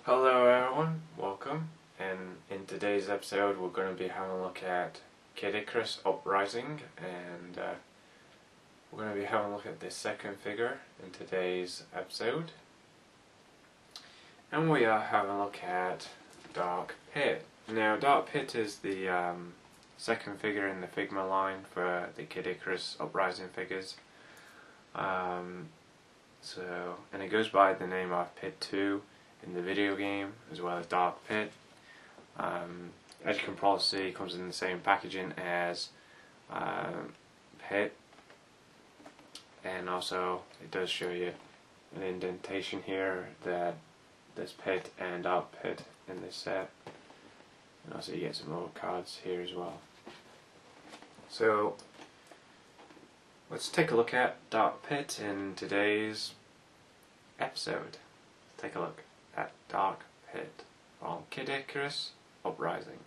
Hello everyone, welcome, and in today's episode we're going to be having a look at Icarus Uprising, and we're going to be having a look at the second figure in today's episode, and we are having a look at Dark Pit. Now Dark Pit is the second figure in the Figma line for the Icarus Uprising figures, and it goes by the name of Pit 2 in the video game, as well as Dark Pit. As you can probably see, it comes in the same packaging as Pit, and also it does show you an indentation here that there's Pit and Dark Pit in this set, and also you get some more cards here as well. So let's take a look at Dark Pit in today's episode. Take a look at Dark Pit from Icarus Uprising.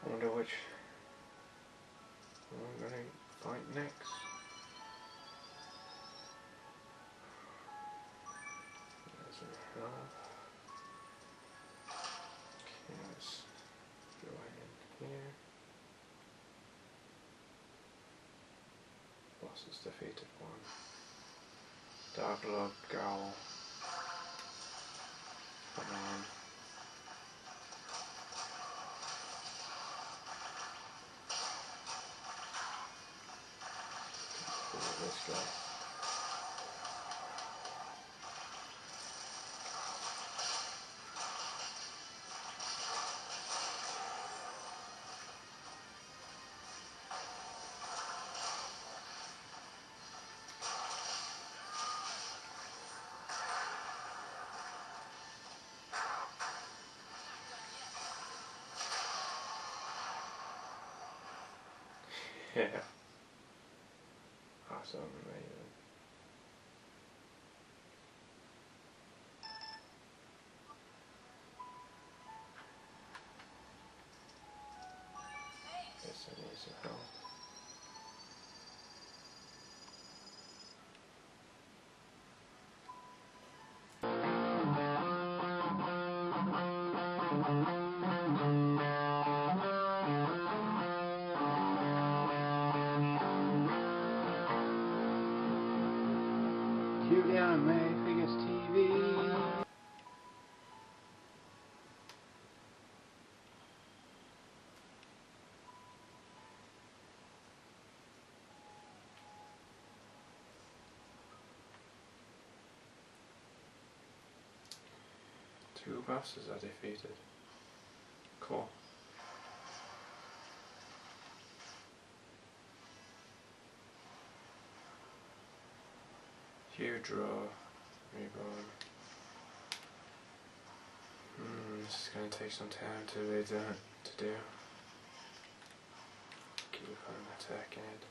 I wonder which one I'm going to find next. There's a health. Okay, let's go in here. Boss is defeated one. Dark Lord Gowl. Come on. This guy. Yeah. Awesome, amazing. Guess I need some help. CuteanimefiguresTV. Two bosses are defeated. Cool. Huge draw. Reborn. This is going to take some time to do. before I'm attacking it.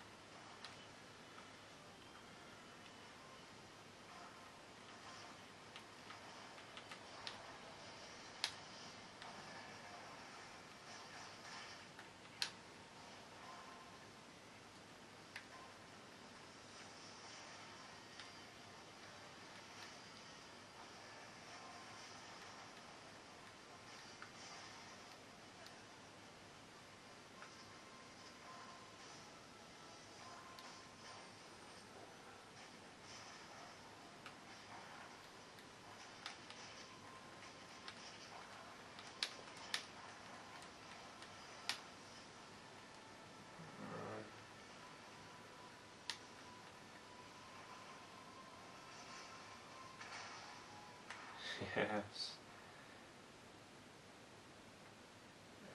Yes.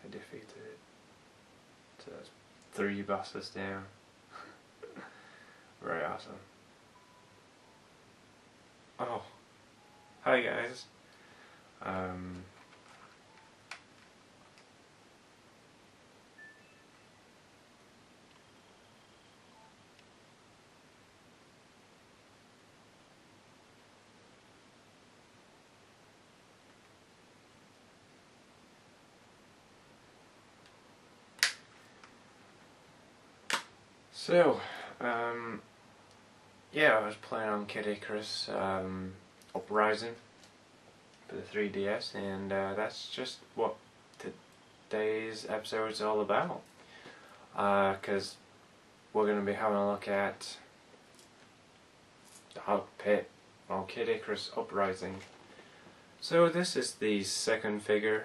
I defeated it. So that's 3 bosses down. Very awesome. Oh. Hi guys. So, yeah, I was playing on Icarus Uprising for the 3DS, and that's just what today's episode is all about. Because we're going to be having a look at the Dark Pit on Icarus Uprising. So this is the second figure.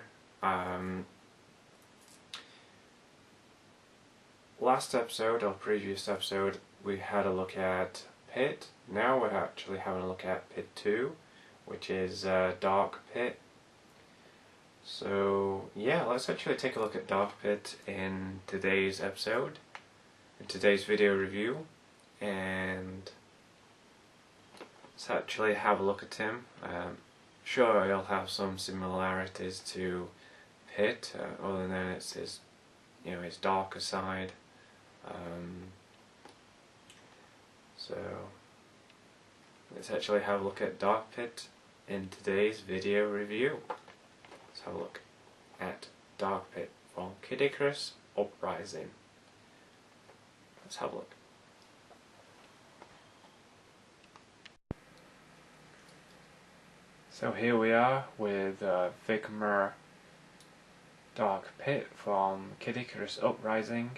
Last episode, or previous episode, we had a look at Pit. Now we're actually having a look at Pit 2, which is Dark Pit. So yeah, let's actually take a look at Dark Pit in today's episode, in today's video review, and let's actually have a look at him. Sure, he'll have some similarities to Pit, other than it's his, his darker side. So let's actually have a look at Dark Pit in today's video review. Let's have a look at Dark Pit from Icarus Uprising. Let's have a look. So here we are with Figma Dark Pit from Icarus Uprising,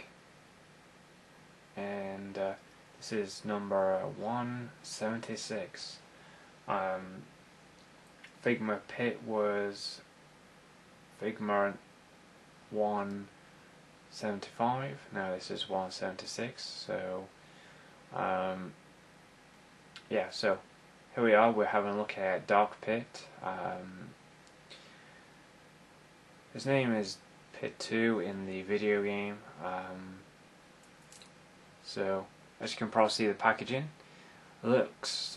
and this is number 176. Figma Pit was Figma 175. Now this is 176. So yeah, so here we are. We're having a look at Dark Pit. His name is Pit 2 in the video game. So as you can probably see, the packaging looks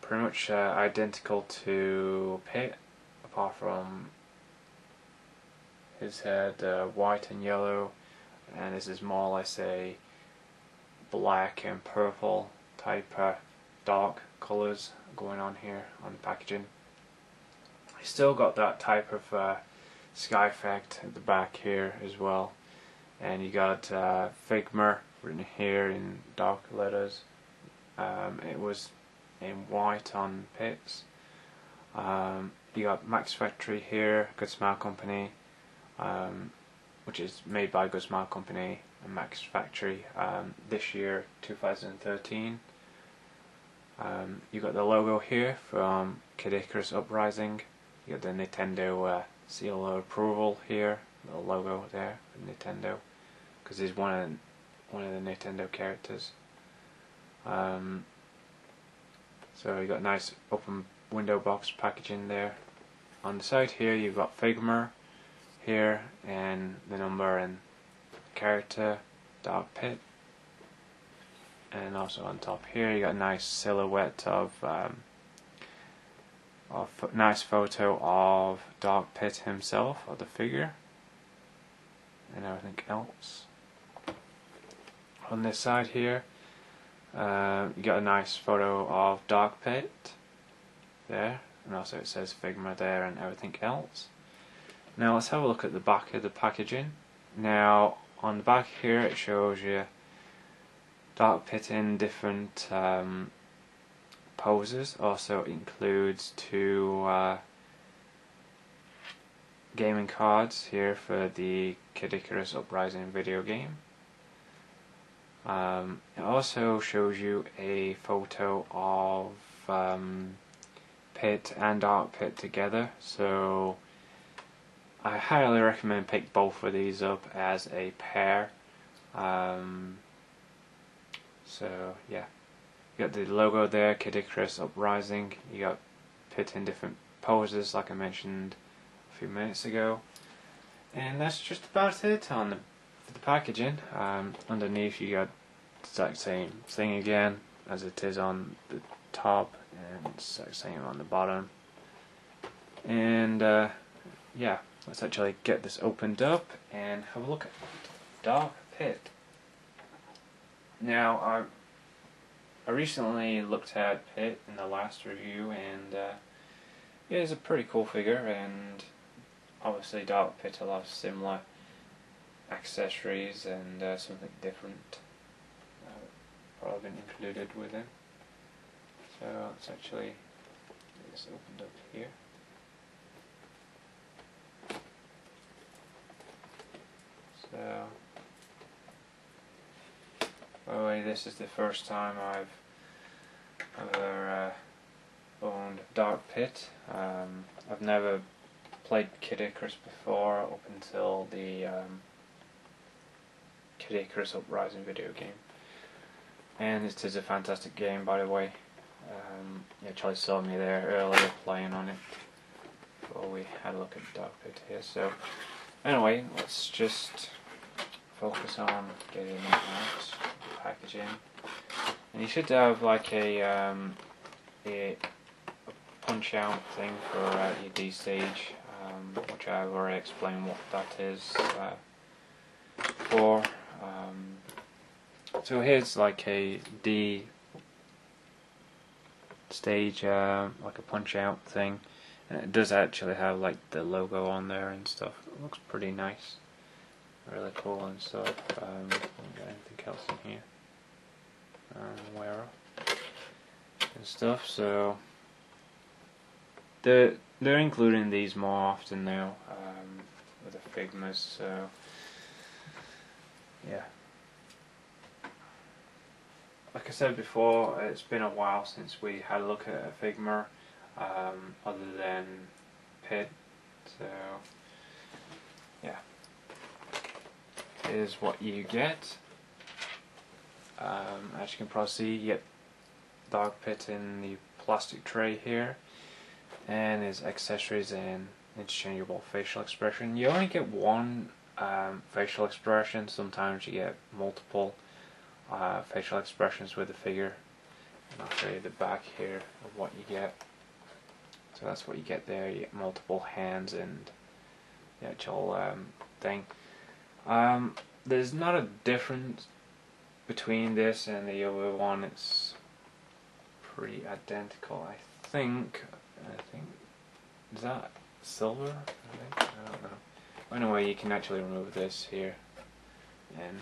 pretty much identical to Pit, apart from his head white and yellow, and this is more or less a black and purple type dark colours going on here on the packaging. He's still got that type of sky effect at the back here as well, and you got Figma written here in dark letters. It was in white on Pits. You got Maxfactory here, Goodsmilecompany, which is made by Goodsmilecompany and Maxfactory this year, 2013. You got the logo here from Icarus Uprising. You got the Nintendo seal of approval here, the logo there for Nintendo, because he's one of the Nintendo characters. So you got nice open window box packaging there. On the side here you've got Figma here and the number and character, Dark Pit, and also on top here you got a nice silhouette of nice photo of Dark Pit himself, or the figure. and everything else. On this side here, you got a nice photo of Dark Pit there, and also it says Figma there and everything else. Now let's have a look at the back of the packaging. Now on the back here it shows you Dark Pit in different poses. Also includes 2 gaming cards here for the Icarus Uprising video game. It also shows you a photo of Pit and Dark Pit together, so I highly recommend pick both of these up as a pair. So yeah, you got the logo there, Icarus Uprising. You got Pit in different poses, like I mentioned a few minutes ago, and that's just about it on the packaging. Underneath you got the exact same thing again as it is on the top, and exact same on the bottom. And yeah, let's actually get this opened up and have a look at Dark Pit. Now I recently looked at Pit in the last review, and it is a pretty cool figure, and obviously Dark Pit will have similar accessories and something different probably been included with him. So let's actually get this opened up here. So, by the way, this is the first time I've ever owned Dark Pit. I've never played Icarus before up until the Icarus Uprising video game, and it is a fantastic game, by the way. Yeah, Charlie saw me there earlier playing on it before we had a look at Dark Pit here. So anyway, let's just focus on getting it out, the packaging. And you should have like a punch out thing for your D stage, which I've already explained what that is for. So here's like a D stage, like a punch out thing, and it does actually have like the logo on there and stuff. It looks pretty nice, really cool and stuff. Don't get anything else in here aware of and stuff. So they're including these more often now with the Figmas. So yeah. Like I said before, it's been a while since we had a look at a Figma other than Pit, so yeah, here's what you get. As you can probably see, you get Dark Pit in the plastic tray here, and his accessories and interchangeable facial expression. You only get one facial expression, sometimes you get multiple facial expressions with the figure, and I'll show you the back here of what you get. So that's what you get there. You get multiple hands and the actual thing. There's not a difference between this and the other one. It's pretty identical, I think. Is that silver? I don't know. Anyway, you can actually remove this here, and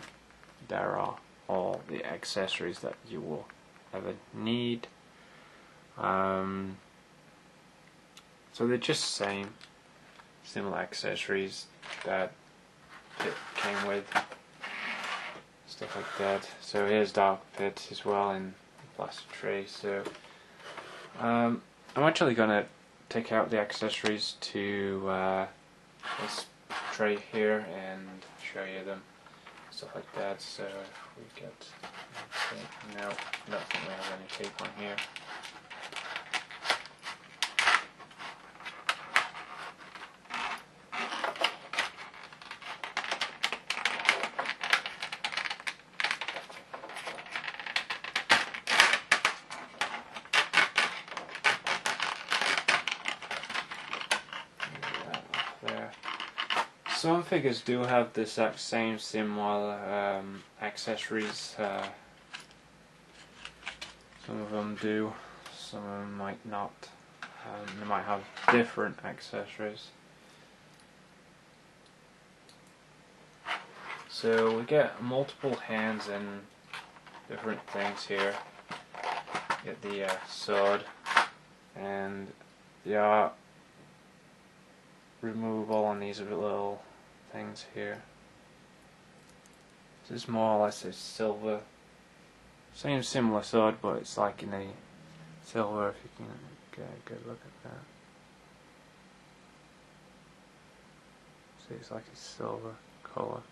there are all the accessories that you will ever need. So they're just similar accessories that it came with, stuff like that. So here's Dark Pit as well in the plastic tray. So I'm actually gonna take out the accessories to this tray here and show you them, stuff like that. So if we get, no, I don't think we have any tape on here. Some figures do have the exact same similar accessories. Some of them do, some of them might not. They might have different accessories. So we get multiple hands and different things here. Get the sword, and they are removable on these little things here. This is more or less a silver, same similar sword, but it's like in a silver, if you can get a good look at that. See, it's like a silver colour.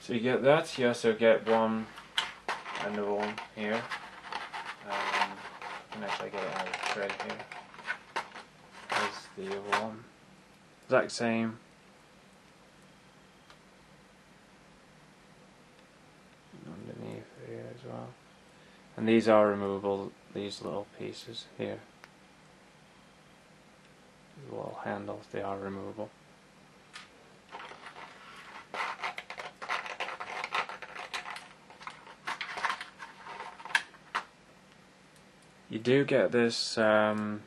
So you get that. You also get one, another one here. You can actually get it out of the tray here. There's the other one. Exact same. Underneath here as well. And these are removable, these little pieces here. These little handles, they are removable. You do get this thing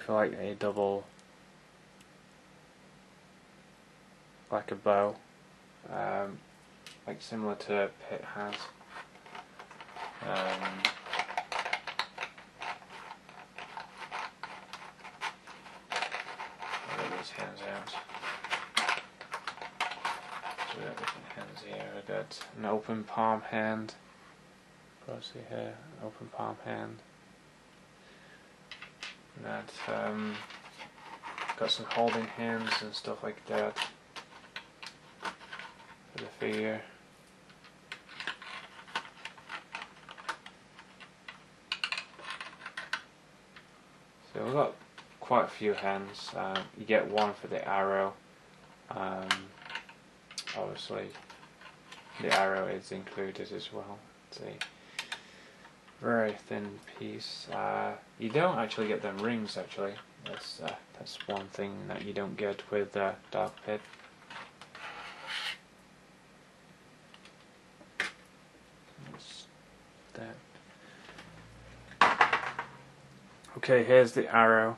for like a double, like a bow, like similar to Pit has. I'll get these hands out. So we got different hands here. We've got an open palm hand. See here, open palm hand. And that got some holding hands and stuff like that for the figure. So we've got quite a few hands. You get one for the arrow. Obviously, the arrow is included as well. Let's see. Very thin piece. You don't actually get them rings actually. That's one thing that you don't get with Dark Pit. Okay, here's the arrow.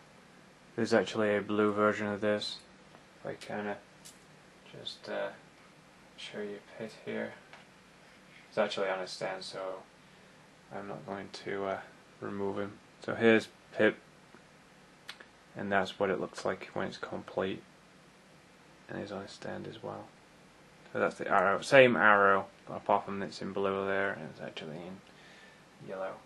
There's actually a blue version of this. If I kinda just show you Pit here. It's actually on a stand, so I'm not going to remove him. So here's Pip, and that's what it looks like when it's complete, and he's on a stand as well. So that's the arrow, same arrow, but apart from it's in blue there, and it's actually in yellow.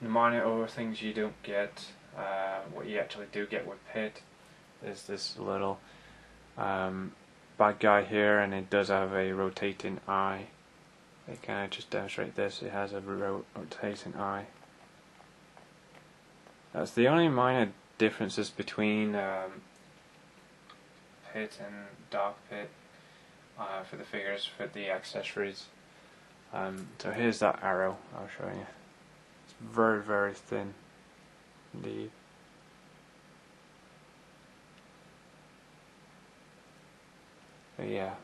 The minor other things you don't get, what you actually do get with Pit is this little bad guy here, and it does have a rotating eye. I can just demonstrate this. It has a rotating eye. That's the only minor differences between Pit and Dark Pit for the figures, for the accessories. So here's that arrow. I'll show you. It's very, very thin indeed. So yeah.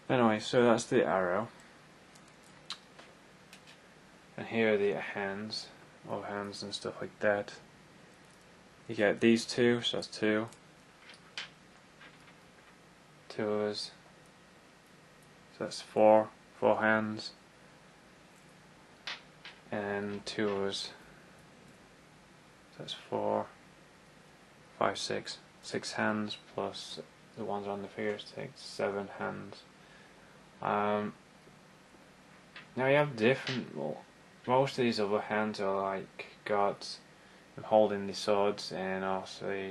Anyway, so that's the arrow, and here are the hands, all hands and stuff like that. You get these two, so that's two of us, so that's four hands, and two of us, so that's 4, 5, 6 hands plus the ones on the figure stick, 7 hands. Now you have different, well, most of these other hands are like gods holding the swords, and also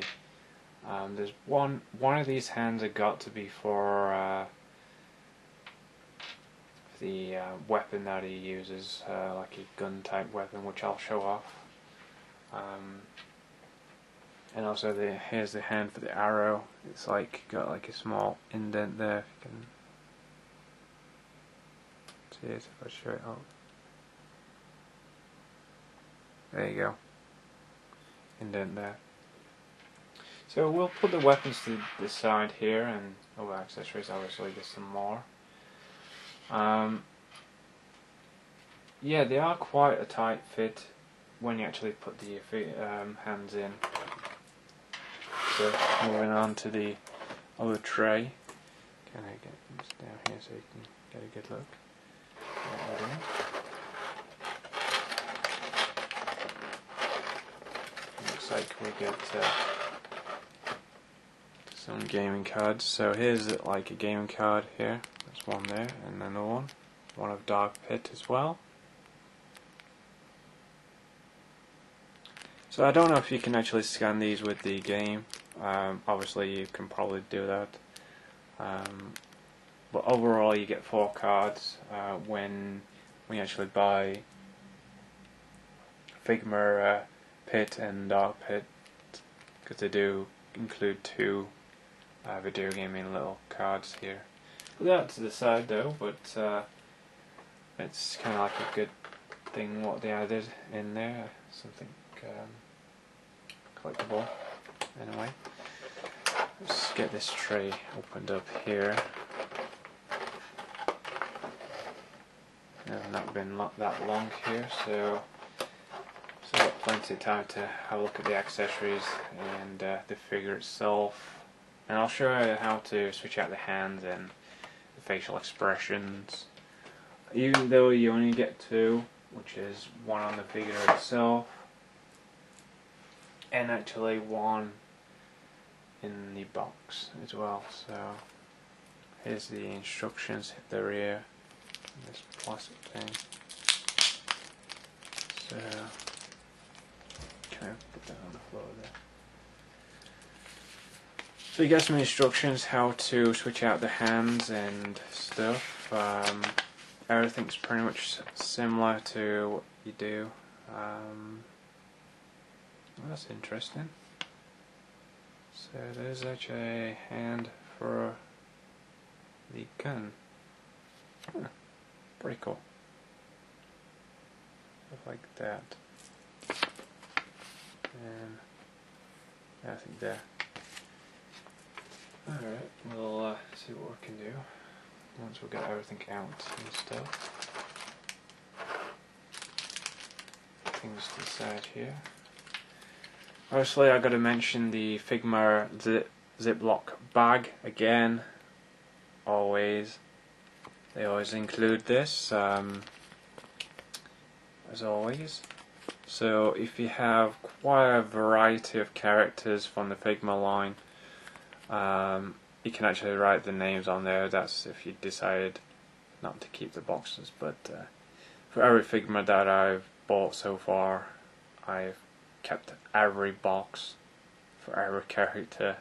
there's one of these hands are got to be for the weapon that he uses, like a gun type weapon, which I'll show off. And also here's the hand for the arrow. It's like got like a small indent there. If you can see it, if I show it up. There you go. Indent there. So we'll put the weapons to the side here, and other accessories. Obviously, there's some more. Yeah, they are quite a tight fit when you actually put the hands in. So moving on to the other tray. Can I get this down here so you can get a good look? Looks like we get some gaming cards. So here's like a gaming card here. There's one there, and another one of Dark Pit as well. So I don't know if you can actually scan these with the game. Obviously you can probably do that. But overall you get 4 cards when you actually buy Figma Pit and Dark Pit, because they do include 2 video gaming little cards here. Put that to the side though, but it's kind of like a good thing what they added in there, something collectible. Anyway, let's get this tray opened up here. I've not been that long here, so I've got plenty of time to have a look at the accessories and the figure itself. And I'll show you how to switch out the hands and the facial expressions. Even though you only get 2, which is one on the figure itself, and actually 1 in the box as well. So here's the instructions at the rear. This plastic thing. So can I put that on the floor there? So you get some instructions how to switch out the hands and stuff. Everything's pretty much similar to what you do. Well, that's interesting. So there's actually a hand for the gun. Huh, pretty cool. Stuff like that. And nothing there. Alright, we'll see what we can do once we get everything out and stuff. Things to the side here. Obviously, I got to mention the Figma Ziploc bag again. Always, they always include this, as always. So if you have quite a variety of characters from the Figma line, you can actually write the names on there. That's if you decided not to keep the boxes. But for every Figma that I've bought so far, I've kept every box for every character.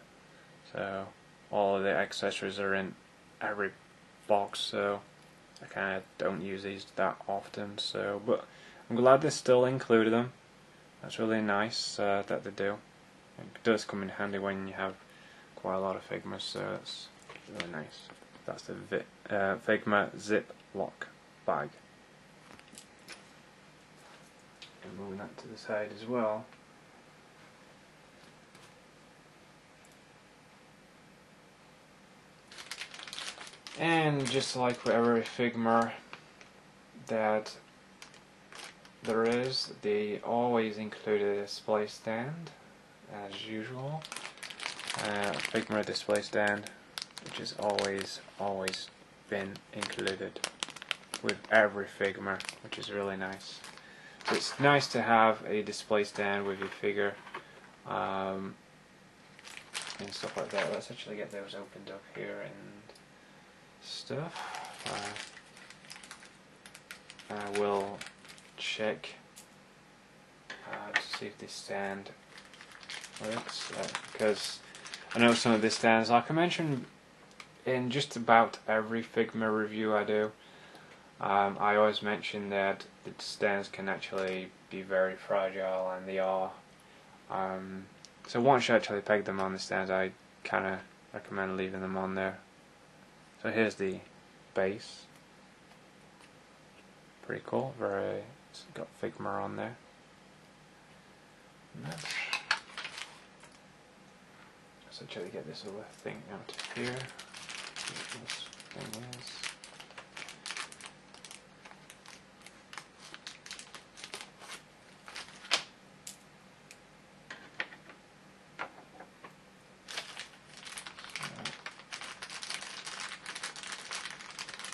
So all of the accessories are in every box. So I kind of don't use these that often. So, but I'm glad they still included them. That's really nice that they do. It does come in handy when you have quite a lot of Figmas, so that's really nice. That's the Figma Ziploc bag. And moving that to the side as well. And just like for every Figma that there is, they always include a display stand, as usual. Figma display stand, which is always been included with every Figma, which is really nice. So it's nice to have a display stand with your figure and stuff like that. Let's actually get those opened up here and stuff. I will check to see if this stand works, because I know some of the stands, like I mentioned in just about every Figma review I do, I always mention that the stands can actually be very fragile, and they are. So once you actually peg them on the stands, I kind of recommend leaving them on there. So here's the base. Pretty cool. It's got Figma on there. Let's actually get this other thing out of here. What this thing is.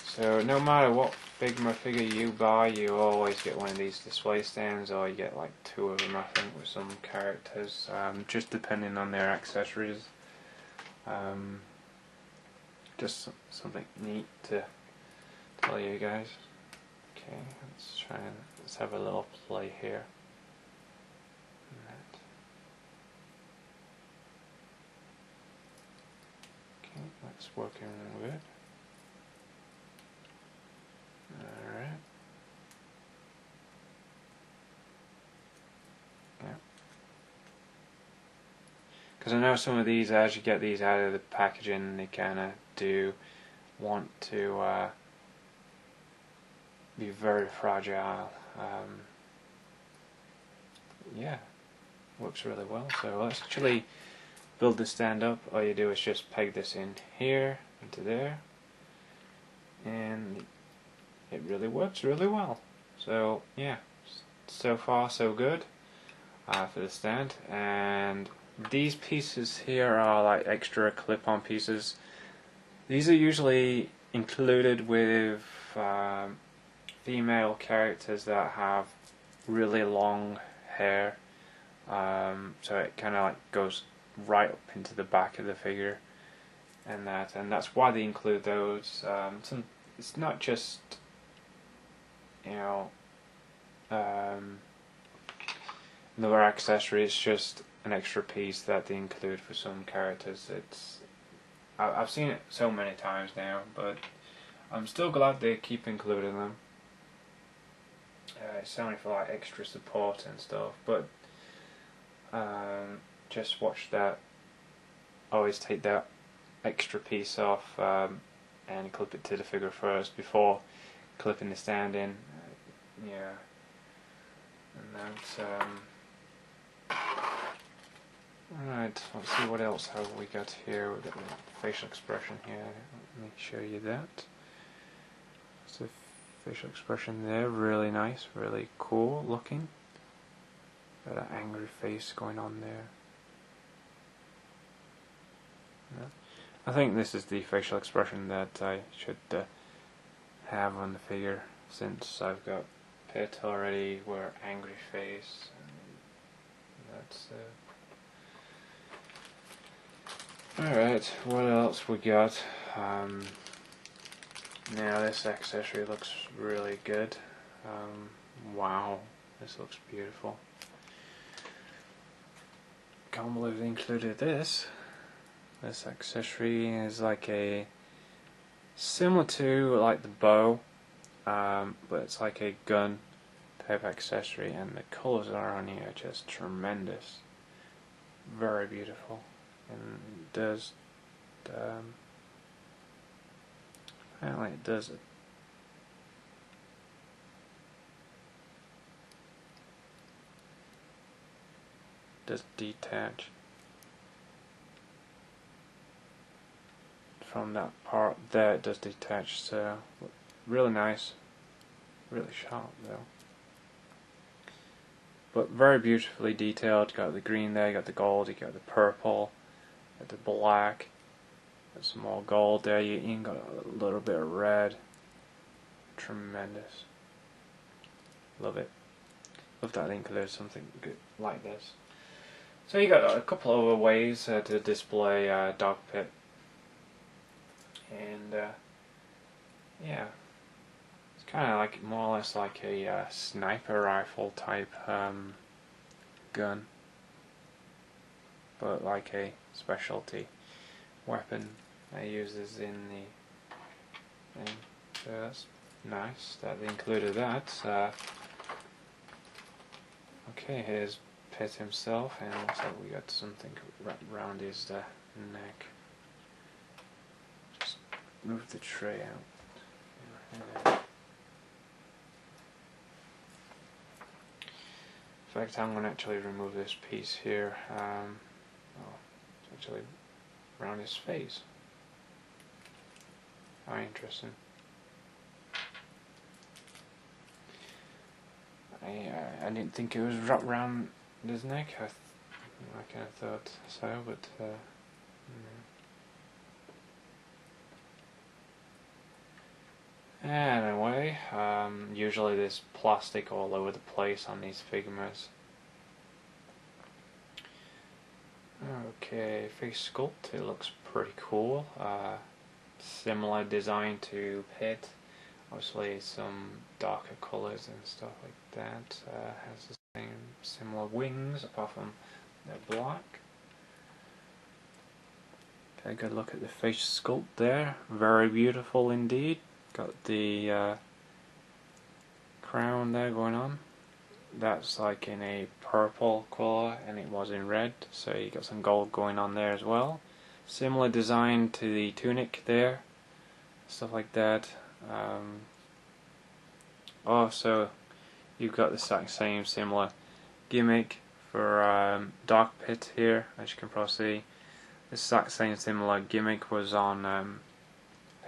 So no matter what Figma figure you buy, you always get one of these display stands, or you get like 2 of them, I think, with some characters, just depending on their accessories. Just something neat to tell you guys. Okay, let's have a little play here. Okay, let's work in with it. Alright. Yeah. Because I know some of these, as you get these out of the packaging, they kind of do want to be very fragile. Yeah, works really well. So let's actually build the stand up. All you do is just peg this in here, into there, and it really works really well. So yeah, so far so good for the stand. And these pieces here are like extra clip-on pieces. These are usually included with female characters that have really long hair, so it kind of like goes right up into the back of the figure, and that's why they include those. It's not just, you know, another accessory. It's just an extra piece that they include for some characters. I've seen it so many times now, but I'm still glad they keep including them. It's only for like extra support and stuff, but just watch that. Always take that extra piece off and clip it to the figure first before clipping the stand in. Yeah, and that's alright. Let's see what else have we got here. We've got the facial expression here. Let me show you that. It's a facial expression there, really nice, really cool looking. Got an angry face going on there. Yeah. I think this is the facial expression that I should have on the figure, since I've got Pit already, where angry face. That's alright, what else we got? Now this accessory looks really good. Wow, this looks beautiful. Can't believe they included this. This accessory is like similar to like the bow, but it's like a gun type accessory, and the colours that are on here are just tremendous. Very beautiful. And it does apparently it does detach from that part there. It does detach, so really nice, really sharp though, but very beautifully detailed. You got the green there, you got the gold, you got the purple, you got the black, got some more gold there, you even got a little bit of red. Tremendous. Love it. Love that they included something good like this. So you got a couple of other ways to display Dog Pit, and yeah, it's kind of like more or less like a sniper rifle type gun, but like a specialty weapon that uses in the thing. So that's nice that they included that. Okay, here's Pitt himself, and looks like we got something wrapped around his neck. Just move the tray out. In fact, I'm going to actually remove this piece here. It's actually around his face. How interesting. I didn't think it was wrapped around his neck. I kind of thought so, but anyway, usually there's plastic all over the place on these Figmas. Okay, face sculpt, it looks pretty cool. Similar design to Pitt. Obviously some darker colours and stuff like that. Has the same similar wings apart from they're black. Okay, good look at the face sculpt there. Very beautiful indeed. Got the crown there going on. That's like in a purple colour and it was in red, so you got some gold going on there as well. Similar design to the tunic there, stuff like that. Also, you've got the exact same similar gimmick for Dark Pit here, as you can probably see. The exact same similar gimmick was on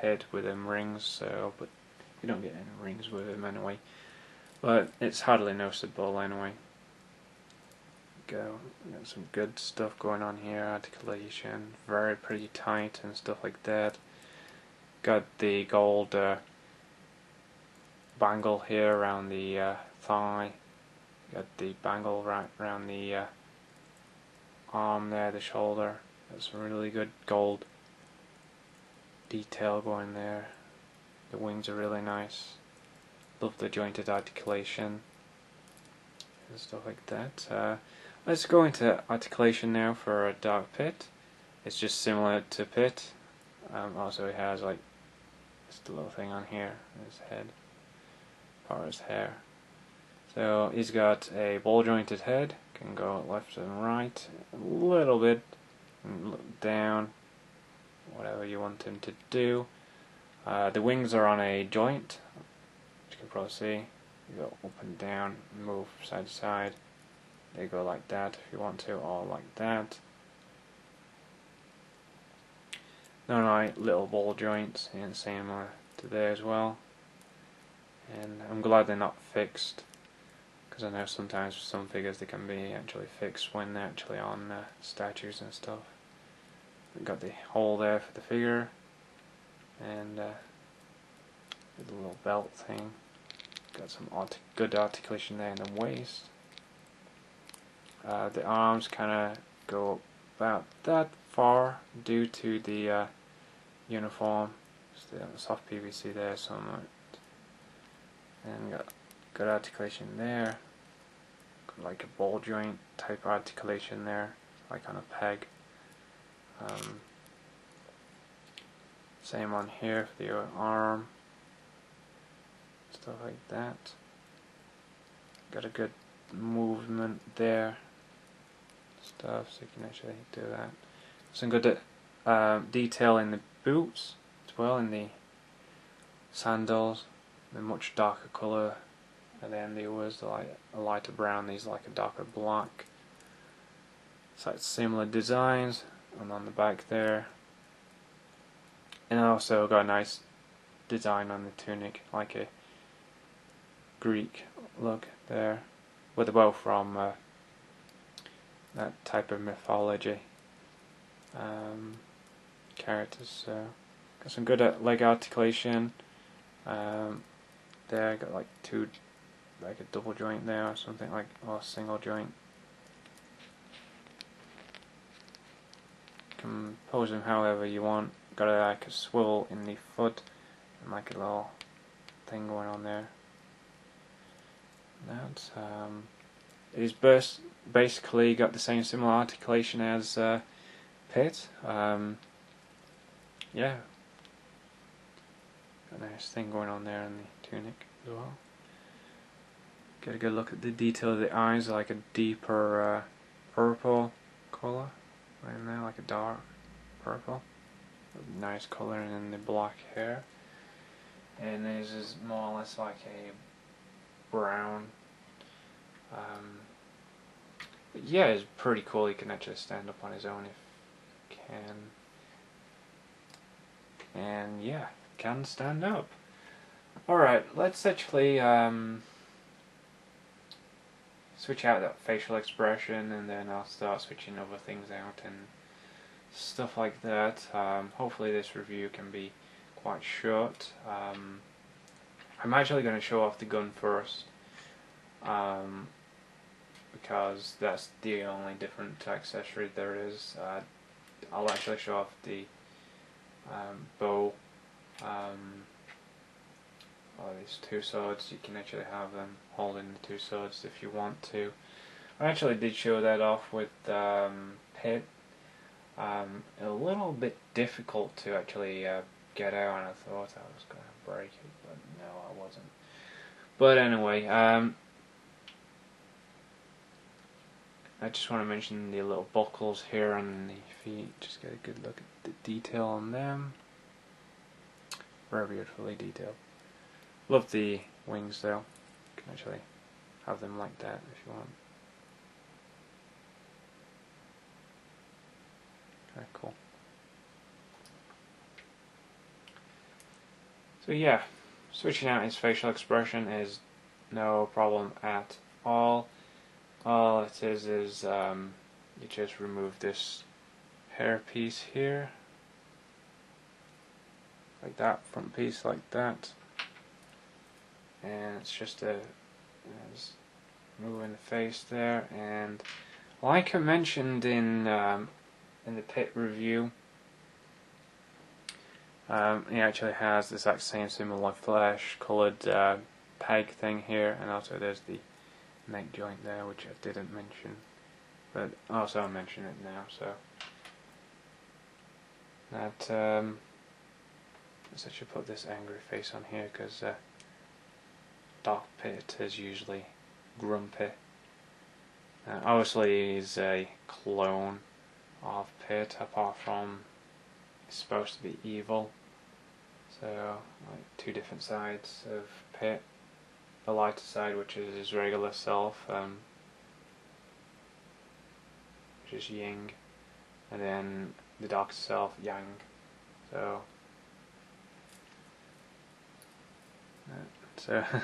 Pit with them rings, so but you don't get any rings with him anyway. But it's hardly noticeable anyway. Got some good stuff going on here, articulation, very pretty tight and stuff like that. Got the gold bangle here around the thigh. Got the bangle right around the arm there, the shoulder. Got some really good gold detail going there. The wings are really nice. Love the jointed articulation and stuff like that. Let's go into articulation now for a Dark Pit. It's just similar to Pit. Also it has like just a little thing on here in his head, part of his hair. So he's got a ball jointed head, can go left and right a little bit, and look down, whatever you want him to do. The wings are on a joint, as you can probably see. You go up and down, move side to side. They go like that if you want to, or like that. No, little ball joints, and same to there as well. And I'm glad they're not fixed, because I know sometimes for some figures they can be actually fixed when they're actually on statues and stuff. We've got the hole there for the figure, and the little belt thing. Got some good articulation there in the waist. The arms kind of go about that far due to the uniform. Still soft PVC there somewhat. And got good articulation there. Got like a ball joint type articulation there, like on a peg. Same on here for the arm. Stuff like that. Got a good movement there. Stuff, so you can actually do that. Some good detail in the boots as well, in the sandals. They're much darker colour, and then the others are like a lighter brown. These are like a darker black. So it's similar designs, and on the back there. And also got a nice design on the tunic, like a Greek look there. But they're both from that type of mythology characters. So got some good leg articulation. There got like like a double joint there or something, like, or a single joint. Can pose them however you want. Got like a swivel in the foot and like a little thing going on there. That's he's basically got the same similar articulation as Pit. Yeah, a nice thing going on there in the tunic as well. Get a good look at the detail of the eyes, like a deeper purple colour right in there, like a dark purple. Nice colouring in the black hair. And this is more or less like a brown. But yeah, it's pretty cool. He can actually stand up on his own if he can. And yeah, can stand up. Alright, let's actually switch out that facial expression, and then I'll start switching other things out and stuff like that. Hopefully this review can be quite short. I'm actually going to show off the gun first, because that's the only different accessory there is. I'll actually show off the bow. These two swords, you can actually have them holding the two swords if you want to. I actually did show that off with Pit. A little bit difficult to actually get out, and I thought I was going to break it, but no, I wasn't. But anyway, I just want to mention the little buckles here on the feet. Just get a good look at the detail on them. Very beautifully detailed. Love the wings though. You can actually have them like that if you want. Okay, cool. So yeah, switching out his facial expression is no problem at all. All it is you just remove this hair piece here, like that, front piece like that, and it's just moving the face there. And like I mentioned in the Pit review, he actually has this exact same similar flesh coloured peg thing here, and also there's the neck joint there, which I didn't mention, but also I'll mention it now. So that let's actually put this angry face on here, because Dark Pit is usually grumpy. Obviously he's a clone of Pit, apart from he's supposed to be evil. So like two different sides of Pit. The lighter side, which is his regular self, which is Yin, and then the darker self, Yang. So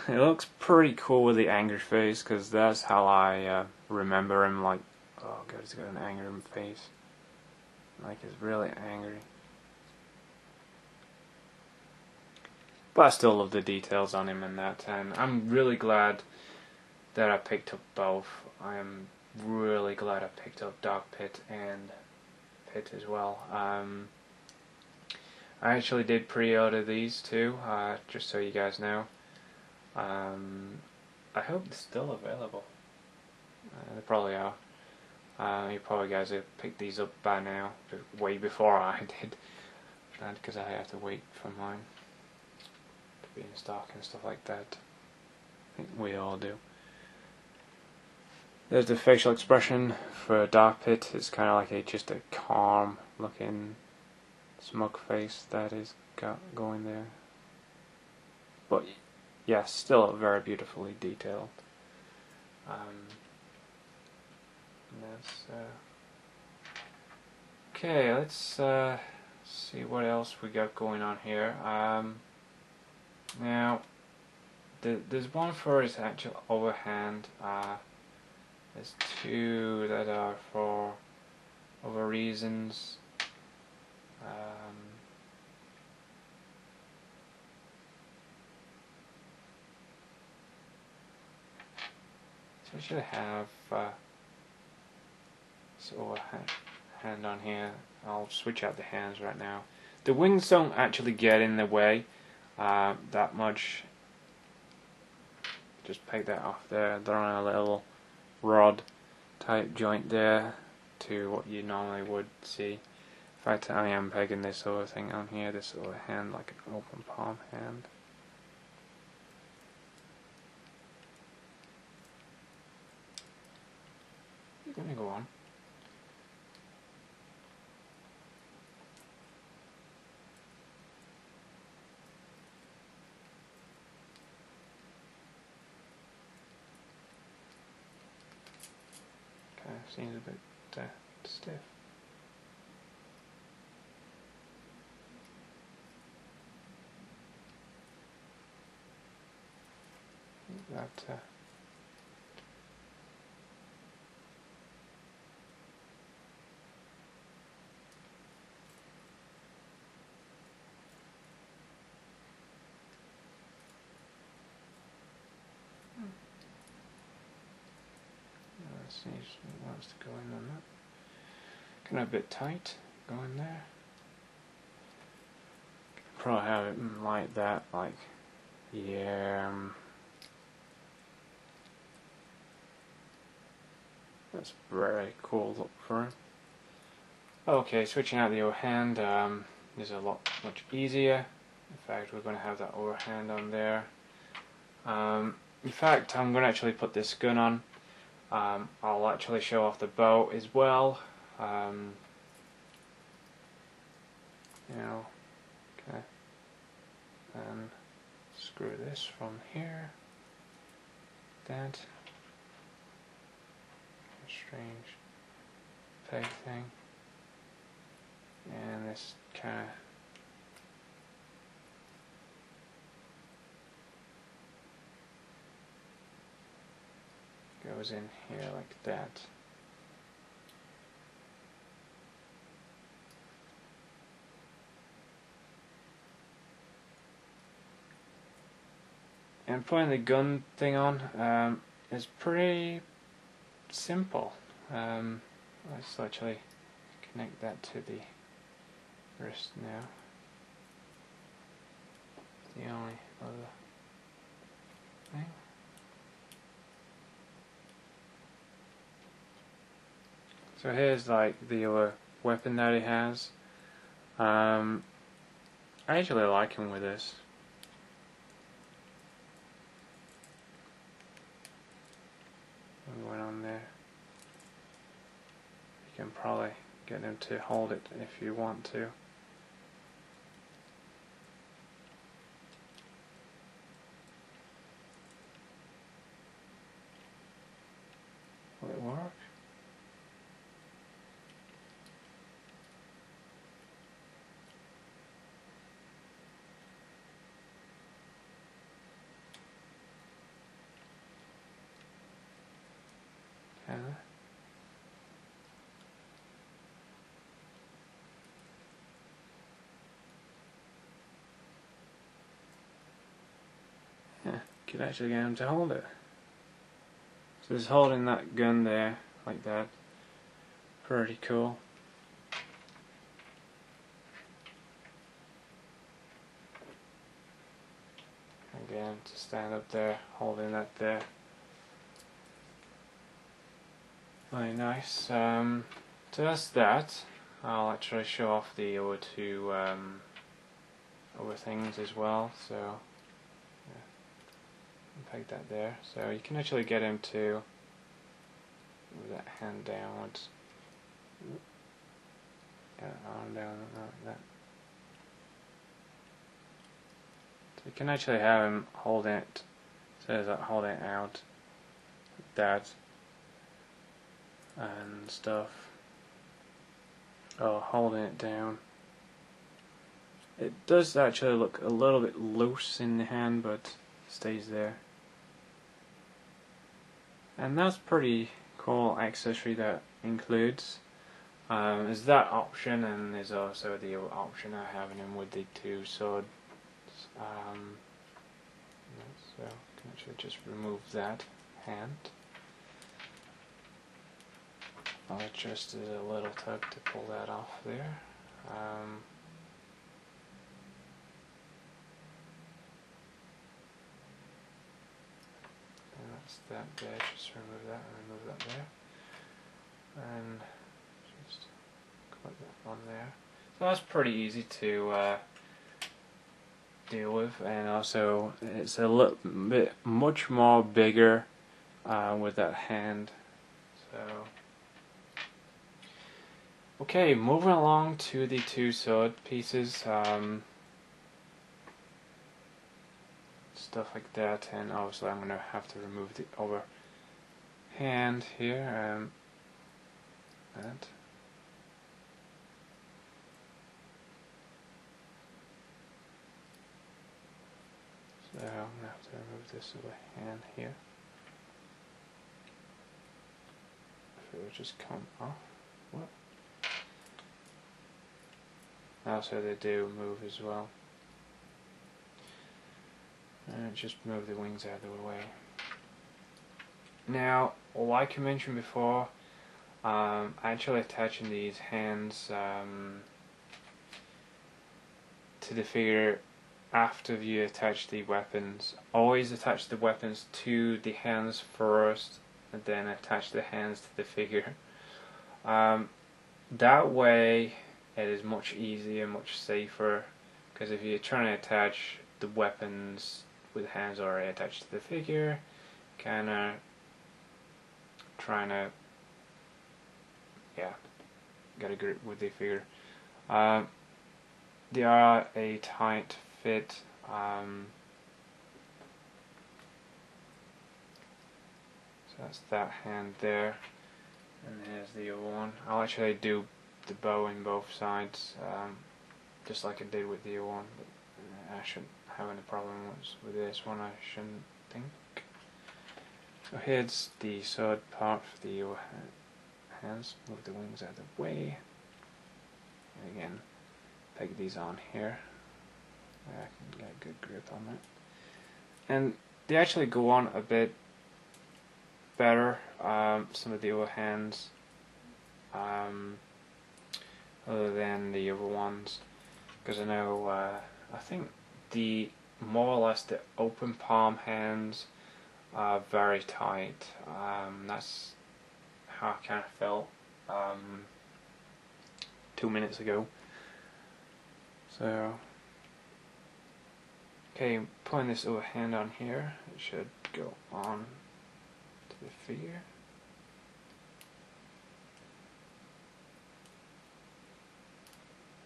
it looks pretty cool with the angry face, because that's how I remember him. Like, oh god, he's got an angry face. Like, he's really angry. But I still love the details on him and that, and I'm really glad that I picked up both. I am really glad I picked up Dark Pit and Pit as well. I actually did pre-order these two, just so you guys know. I hope they're still available. They probably are. You probably guys have picked these up by now, way before I did, because I have to wait for mine be in stock and stuff like that. I think we all do. There's the facial expression for Dark Pit. It's kind of like just a calm looking smug face that is going there. But yes, still very beautifully detailed. Okay, let's see what else we got going on here. Now, there's one for his actual overhand. There's two that are for other reasons. So I should have this overhand on here. I'll switch out the hands right now. The wings don't actually get in the way that much. Just peg that off there. They're on a little rod type joint there to what you normally would see. fact, I am pegging this sort of thing on here, this sort of hand, like an open palm hand. You're gonna go on. Kind of seems a bit stiff. That wants to go in on that. Kind of a bit tight, go in there. Probably have it like that, like, yeah. That's a very cool look for it. Okay, switching out the overhand is a lot much easier. In fact, we're going to have that overhand on there. In fact, I'm going to actually put this gun on. I'll actually show off the bow as well. You know, okay, and screw this from here. That strange peg thing, and this kind of goes in here like that. And putting the gun thing on is pretty simple. Let's actually connect that to the wrist now. The only other thing. So here's like the other weapon that he has. I actually like him with this. Going on there. You can probably get him to hold it if you want to. Will it work? Yeah, could actually get him to hold it. So just holding that gun there, like that. Pretty cool. Again, to stand up there, holding that there. Very nice. So that's that. I'll actually show off the other two other things as well. So yeah, peg that there. So you can actually get him to move that hand downwards. Get arm down like that. So you can actually have him holding it. Says that holding it out like that. And stuff. Oh, holding it down. It does actually look a little bit loose in the hand, but stays there. And that's pretty cool accessory that includes. Is that option, and there's also the option of having him with the two swords. So I can actually just remove that hand. I'll just do a little tug to pull that off there. And that's that there, just remove that and remove that there. And just click that on there. So that's pretty easy to deal with, and also it's a little bit much more bigger with that hand. So okay, moving along to the two sword pieces, stuff like that, and obviously I'm going to have to remove the overhand here, that. So I'm going to have to remove this overhand here. If it would just come off. What? Also they do move as well. And just move the wings out of the way. Now, like I mentioned before, actually attaching these hands to the figure after you attach the weapons. Always attach the weapons to the hands first, and then attach the hands to the figure. That way it is much easier, much safer, because if you're trying to attach the weapons with hands already attached to the figure, kinda trying to get a grip with the figure. They are a tight fit. So that's that hand there, and here's the other one. I'll actually do the bow in both sides, just like I did with the other one, but I shouldn't have any problem with this one, I shouldn't think. So here's the sword part for the hands. Move the wings out of the way, and again peg these on here. I can get a good grip on that, and they actually go on a bit better, some of the other hands, other than the other ones, because I know I think the more or less the open palm hands are very tight. That's how I kind of felt 2 minutes ago. So okay, putting this other hand on here, it should go on to the figure.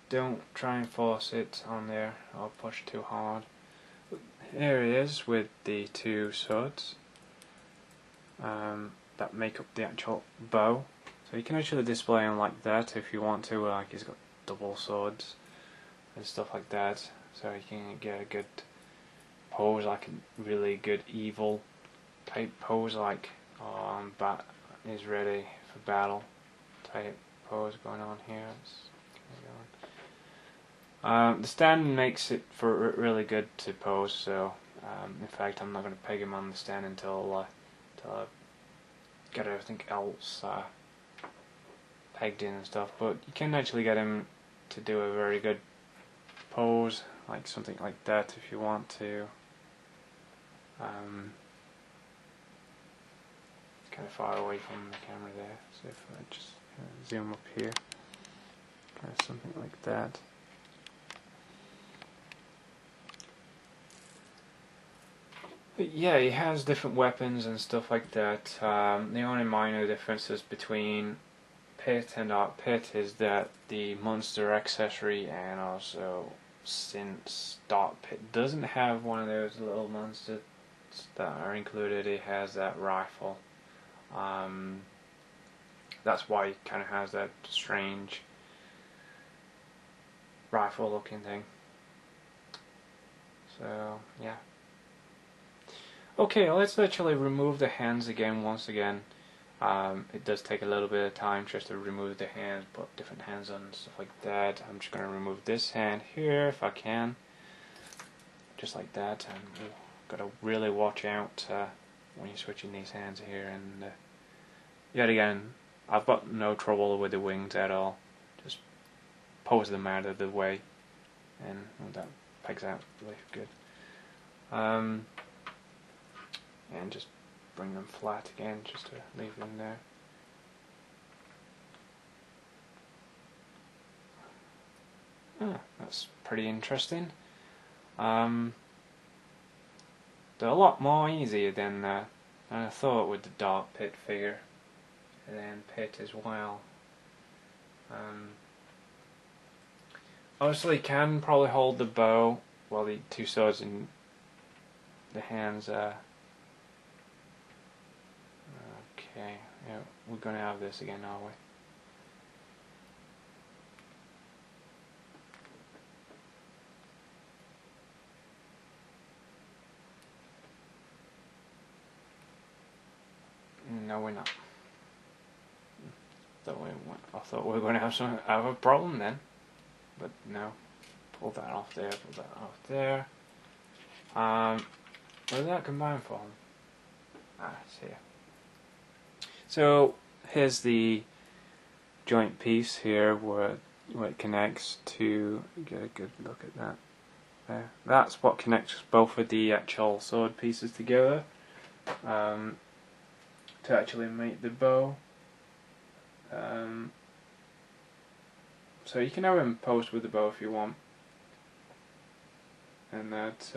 Don't try and force it on there or push too hard. Here it is with the two swords that make up the actual bow. So you can actually display them like that if you want to, like he's got double swords and stuff like that, so you can get a good pose, like a really good evil type pose, like bat is ready for battle type pose going on here. The stand makes it for really good to pose, so in fact I'm not going to peg him on the stand until I get everything else pegged in and stuff, but you can actually get him to do a very good pose, like something like that if you want to. Kind of far away from the camera there, so if I just zoom up here, kind of something like that. But yeah, he has different weapons and stuff like that. The only minor differences between Pit and Dark Pit is that the monster accessory, and also since Dark Pit doesn't have one of those little monsters that are included, it has that rifle. That's why it kind of has that strange rifle looking thing. So yeah. Okay, let's actually remove the hands again once again. It does take a little bit of time just to remove the hands, put different hands on and stuff like that. I'm just going to remove this hand here if I can, just like that, and we've got to really watch out when you're switching these hands here. And yet again, I've got no trouble with the wings at all. Just pose them out of the way, and that pegs out really good. And just bring them flat again, just to leave them there. Oh, that's pretty interesting. They're a lot more easier than I thought with the dark pit figure, and then pit as well. Obviously, can probably hold the bow while the two swords in the hands. Okay, yeah, we're gonna have this again, aren't we? No, we're not. I thought we were going to have a problem then, but no. Pull that off there. Pull that off there. What did that combine for? It's here. So here's the joint piece here where it connects to. Get a good look at that. There. That's what connects both of the actual sword pieces together. To actually make the bow. So you can have him post with the bow if you want, and that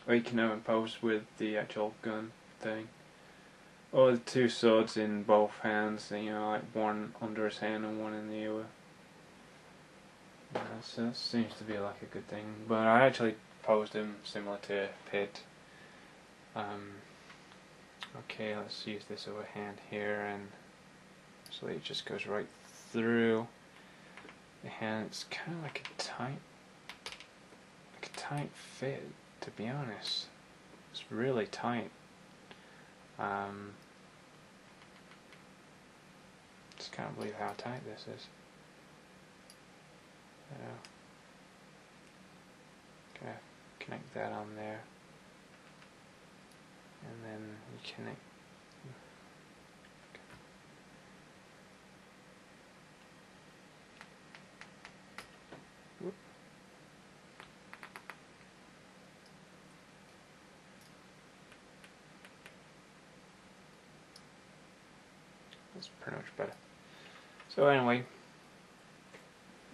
or you can have him post with the actual gun thing, or the two swords in both hands, you know, like one under his hand and one in the other. So that seems to be like a good thing, but I actually posed him similar to Pit. Okay, let's use this other hand here, and so it just goes right through the hand. It's kind of like a tight fit, to be honest. It's really tight. Just can't believe how tight this is. Okay, connect that on there. And then you connect. Whoop. That's pretty much better. So anyway,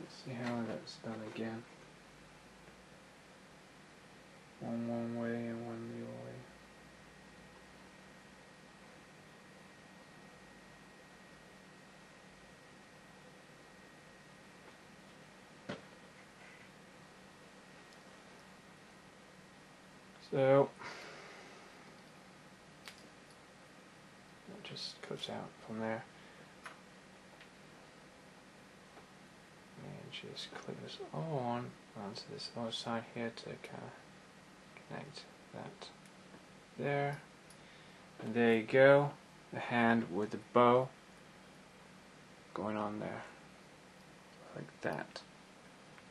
let's see how that's done again. One way and one the other way. So it just cuts out from there, and just click this on onto this other side here to kind of connect that there, and there you go. The hand with the bow going on there, like that.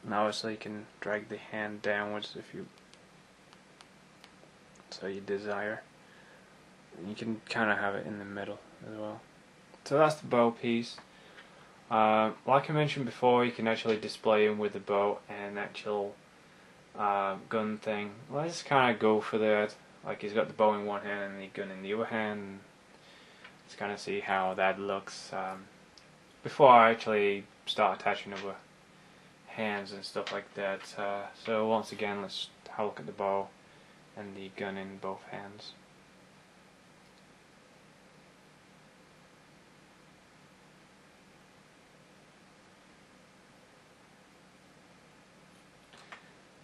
And obviously you can drag the hand downwards if you desire. And you can kind of have it in the middle as well. So that's the bow piece. Like I mentioned before, you can actually display him with the bow and actual gun thing. Let's kind of go for that. Like he's got the bow in one hand and the gun in the other hand. Let's kind of see how that looks before I actually start attaching other hands and stuff like that. So once again, let's have a look at the bow and the gun in both hands.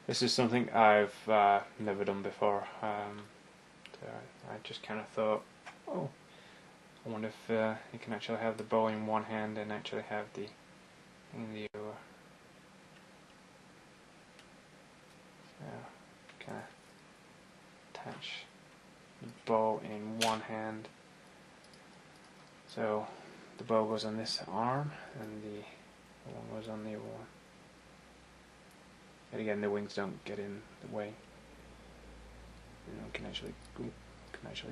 This is something I've never done before. So I just kind of thought, oh, I wonder if you can actually have the bow in one hand and actually have the in the other. So kind of attach the bow in one hand. So the bow goes on this arm and the one goes on the other one. And again, the wings don't get in the way. You know, can actually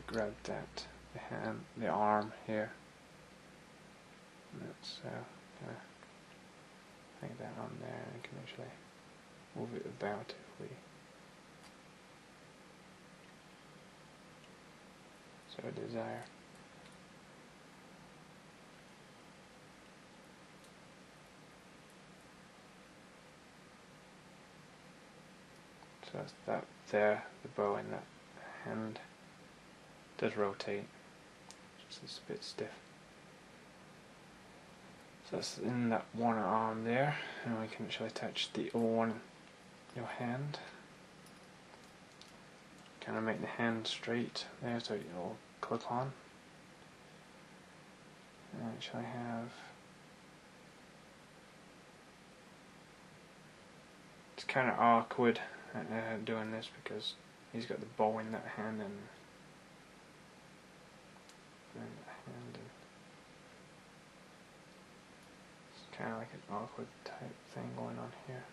grab that the arm here. And that's kind of hang that on there, and can actually move it about if we so desire. So that's that there, the bow in that hand does rotate, just it's a bit stiff. So that's in that one arm there, and we can actually attach the other one in your hand. Kind of make the hand straight there so it'll clip on. And actually have, it's kind of awkward doing this because he's got the bow in that hand and it's kind of like an awkward type thing going on here.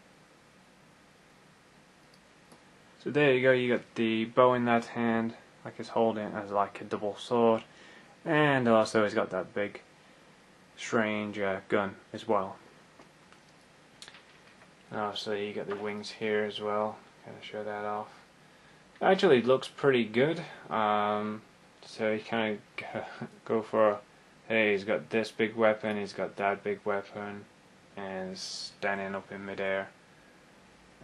So there you go, you got the bow in that hand, like it's holding it as like a double sword, and also he's got that big strange gun as well. And also you got the wings here as well, kind of show that off. Actually it looks pretty good, so you kind of go for, hey, he's got this big weapon, he's got that big weapon, and standing up in midair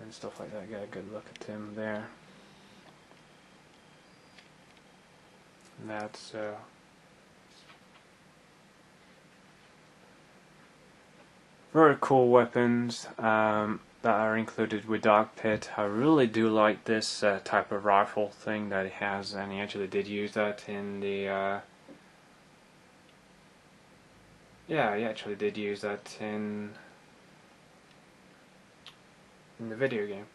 and stuff like that. Get a good look at him there. And that's very cool weapons that are included with Dark Pit. I really do like this type of rifle thing that he has, and he actually did use that in the yeah, he actually did use that in the video game.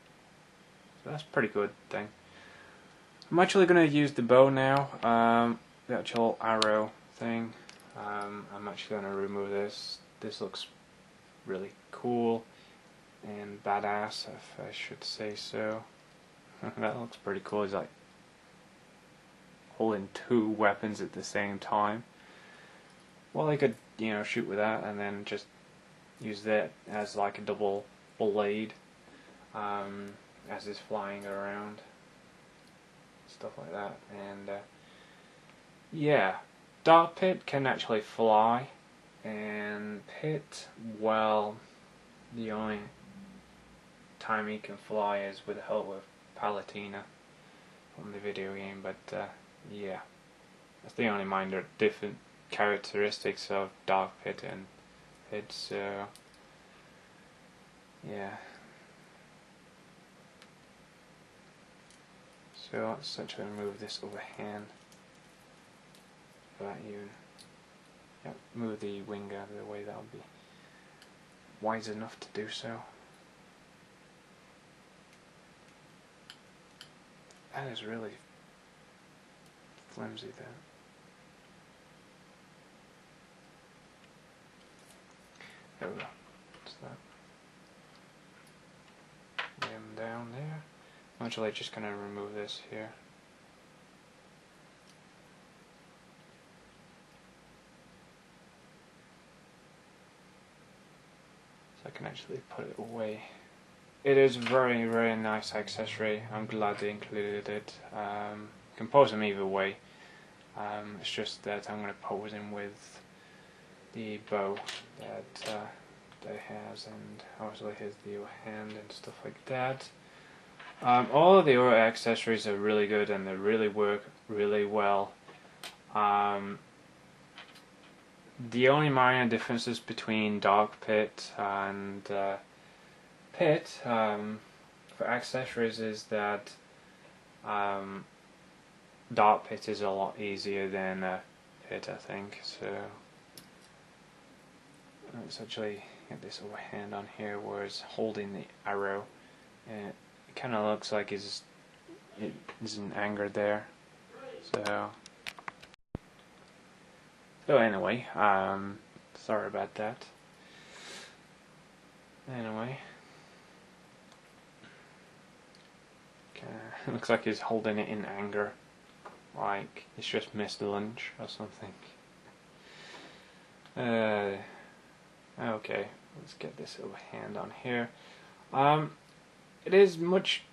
So that's a pretty good thing. I'm actually going to use the bow now, the actual arrow thing. I'm actually going to remove this. This looks really cool and badass, if I should say so. That looks pretty cool. He's like holding two weapons at the same time. Well, I could, you know, shoot with that and then just use that as like a double blade as he's flying around, stuff like that. And yeah, Dark Pit can actually fly, and Pit, well, the only time he can fly is with the help of Palutena from the video game. But yeah, that's the only minor different characteristics of Dark Pit and Pit. So yeah. So let's actually remove this over hand. That you, yep, move the wing out of the way. That would be wise enough to do so. That is really flimsy. That. There we go. What's that? Lay him down there. I'm actually just going to remove this here. So I can actually put it away. It is very, very nice accessory. I'm glad they included it. You can pose him either way. It's just that I'm going to pose him with the bow that he has, and obviously his the hand and stuff like that. All of the other accessories are really good and they really work really well. The only minor differences between Dark Pit and Pit for accessories is that Dark Pit is a lot easier than Pit, I think. So let's actually get this over hand on here where it's holding the arrow. It kind of looks like he's in anger there. So anyway, sorry about that. Anyway, looks like he's holding it in anger, like he's just missed lunch or something. Okay, let's get this over hand on here. It is much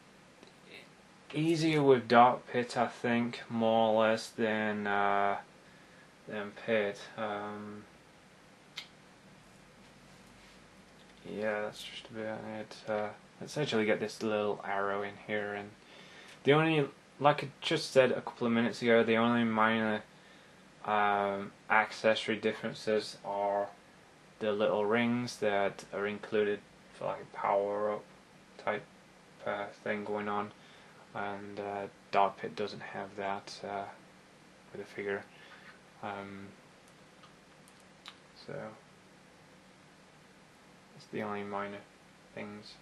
easier with Dark Pit, I think, more or less than Pit. Yeah, that's just about it. let's actually get this little arrow in here. And the only, like I just said a couple of minutes ago, the only minor accessory differences are the little rings that are included for like a power up type thing going on, and Dark Pit doesn't have that with the figure. So it's the only minor things.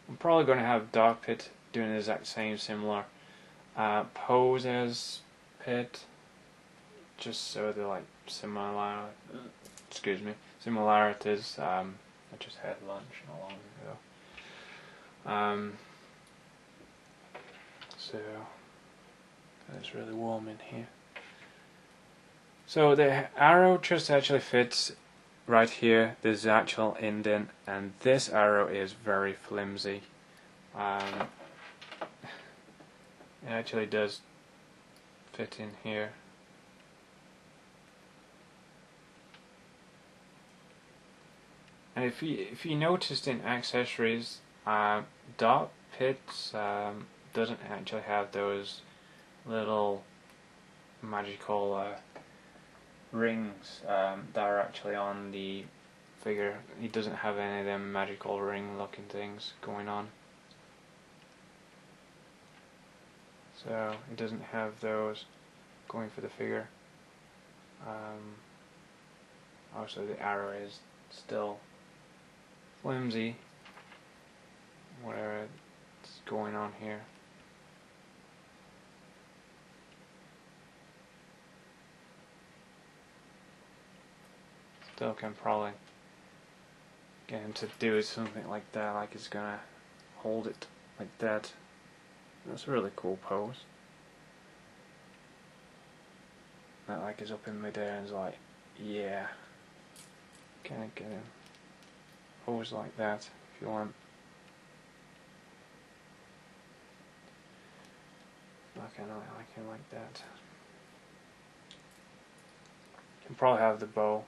I'm probably going to have Dark Pit doing the exact same similar pose as Pit, just so they're like similarities. I just had lunch not long ago. So it's really warm in here. So the arrow just actually fits right here. There's the actual indent, and this arrow is very flimsy. It actually does fit in here. And if you noticed in accessories, Dark Pit doesn't actually have those little magical rings that are actually on the figure. He doesn't have any of them magical ring looking things going on. So he doesn't have those going for the figure. Also the arrow is still flimsy, whatever is going on here. Still can probably get him to do something like that, like he's gonna hold it like that. That's a really cool pose. That like is up in midair and is like, yeah. Can I get him? Pose like that if you want. I kind of like him like that. You can probably have the bow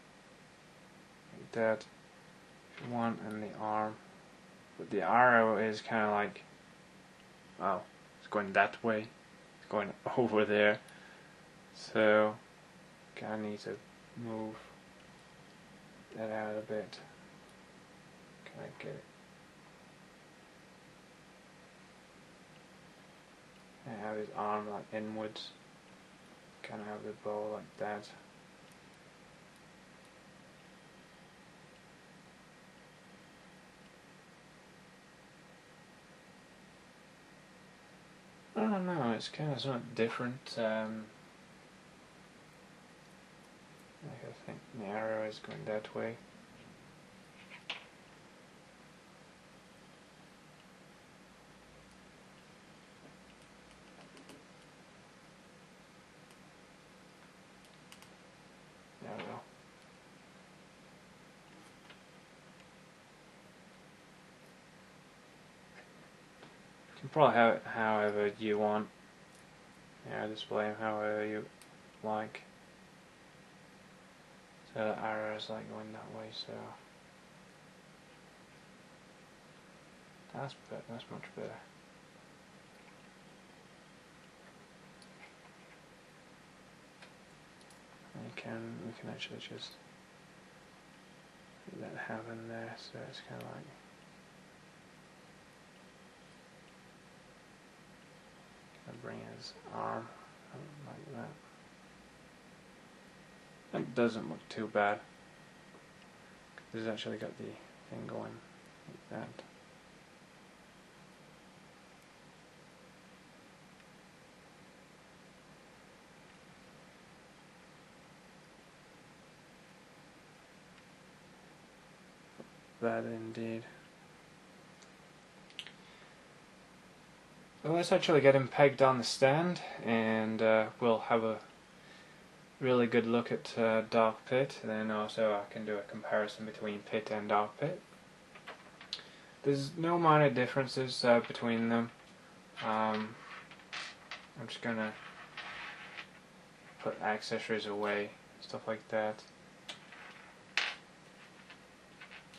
like that if you want, and the arm. But the arrow is kind of like, wow, it's going that way. It's going over there. So, kind of need to move that out a bit. Can I get it? I have his arm like inwards. Kind of have the bow like that. I don't know, it's kind of something different. Like I think the arrow is going that way. There we go. You can probably have it however you want. Yeah, display them however you like. So the arrow is like going that way, so that's much better. And we can actually just let that happen there, so it's kind of like bring his arm like that. That doesn't look too bad. This has actually got the thing going like that. That indeed. Well, let's actually get him pegged on the stand, and we'll have a really good look at Dark Pit. Then also I can do a comparison between Pit and Dark Pit. There's no minor differences between them. I'm just gonna put accessories away, stuff like that.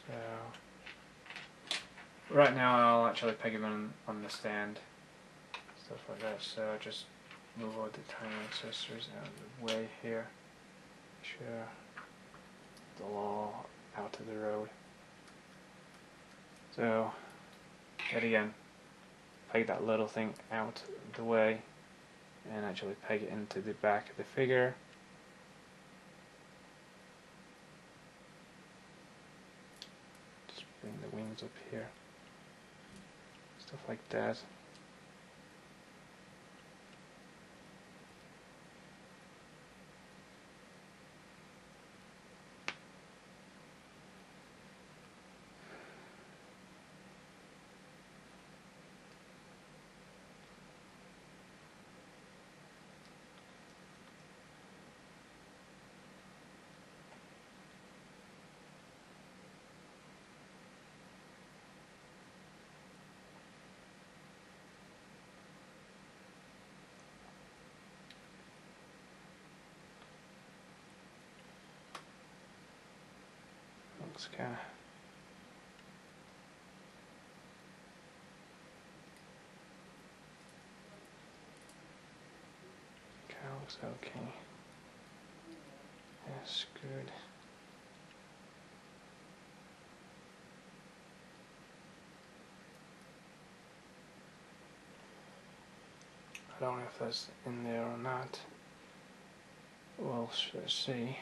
So right now I'll actually peg him on the stand, stuff like that, so I'll just move all the tiny accessories out of the way here. Sure, they're all out of the road. So, yet again, peg that little thing out of the way and actually peg it into the back of the figure. Just bring the wings up here. Stuff like that. Looks kinda looks okay. That's good. I don't know if that's in there or not. We'll see.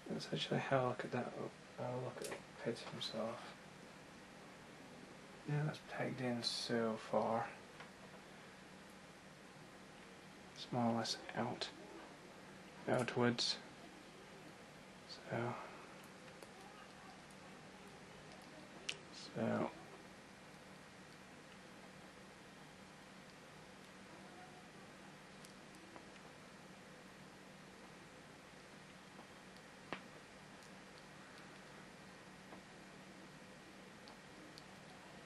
Let's actually have a look at that. I'll look at Pitt himself. Yeah, that's pegged in so far. It's more or less outwards. So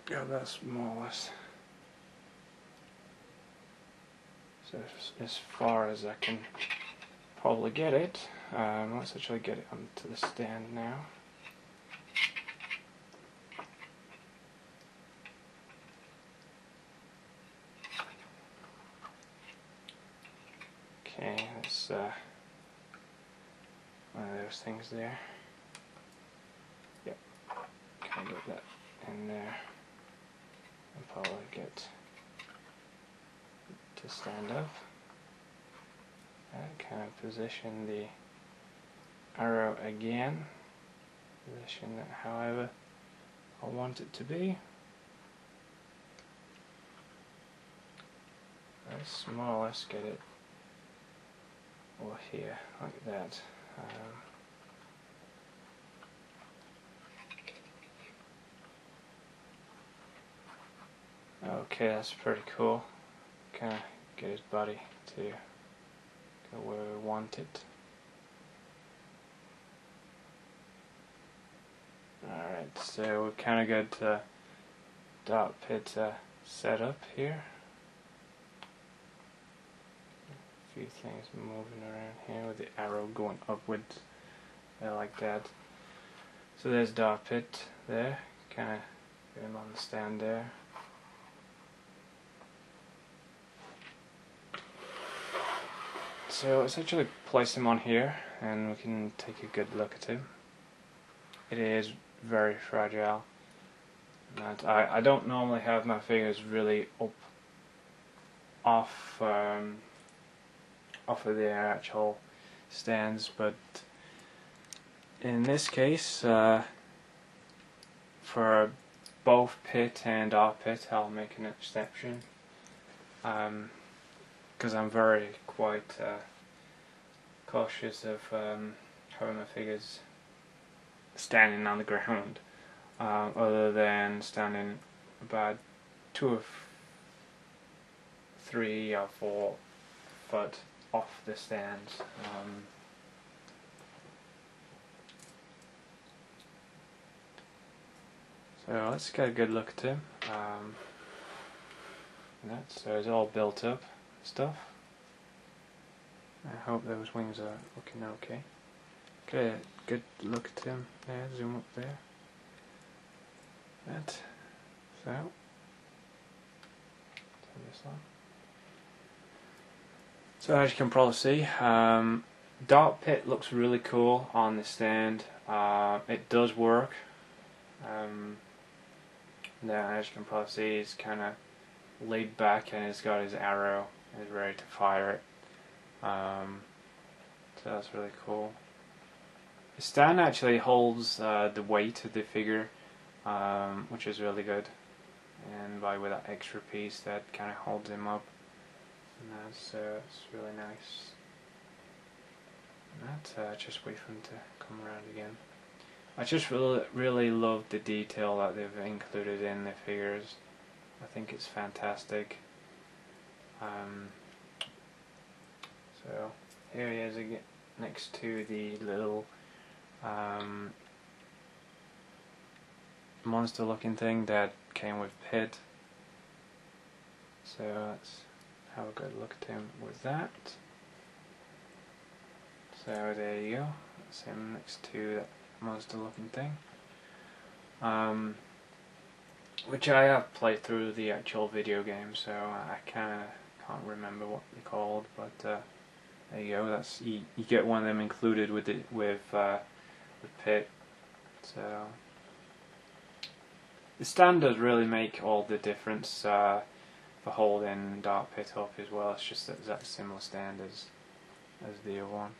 yeah, that's more or less. So as far as I can probably get it. Let's actually get it onto the stand now. Okay, that's one of those things there. Yep, can get that in there and probably get to stand up. And kind of position the arrow again. Position that however I want it to be. Let's more or less get it over here, like that. Okay, that's pretty cool. Kind of get his body to go where we want it. Alright, so we've kind of got dot pit set up here. A few things moving around here with the arrow going upwards, like that. So there's dot pit there, kind of get him on the stand there. So let's actually place him on here and we can take a good look at him. It is very fragile. And I don't normally have my figures really up off of their actual stands, but in this case, for both pit and our pit, I'll make an exception. Because I'm very quite cautious of having my figures standing on the ground, other than standing about 2 or 3 or 4 foot off the stands. So let's get a good look at him. So it's all built up stuff. I hope those wings are looking okay. Okay, good look at him there, zoom up there. That, so, turn this on. So as you can probably see, Dark Pit looks really cool on the stand. It does work. Now as you can probably see, he's kind of laid back and he's got his arrow and he's ready to fire it. So that's really cool. The stand actually holds the weight of the figure, which is really good, and with that extra piece that kind of holds him up, and that's really nice. And that, just wait for him to come around again. I just really love the detail that they've included in the figures. I think it's fantastic. So here he is again, next to the little monster looking thing that came with Pit. So let's have a good look at him with that. So there you go, that's him next to that monster looking thing. Which I have played through the actual video game, so I kinda can't remember what they're called, but there you go. That's you get one of them included with Pit. So the stand does really make all the difference for holding Dark Pit up as well. It's just that exact similar stand as the other one.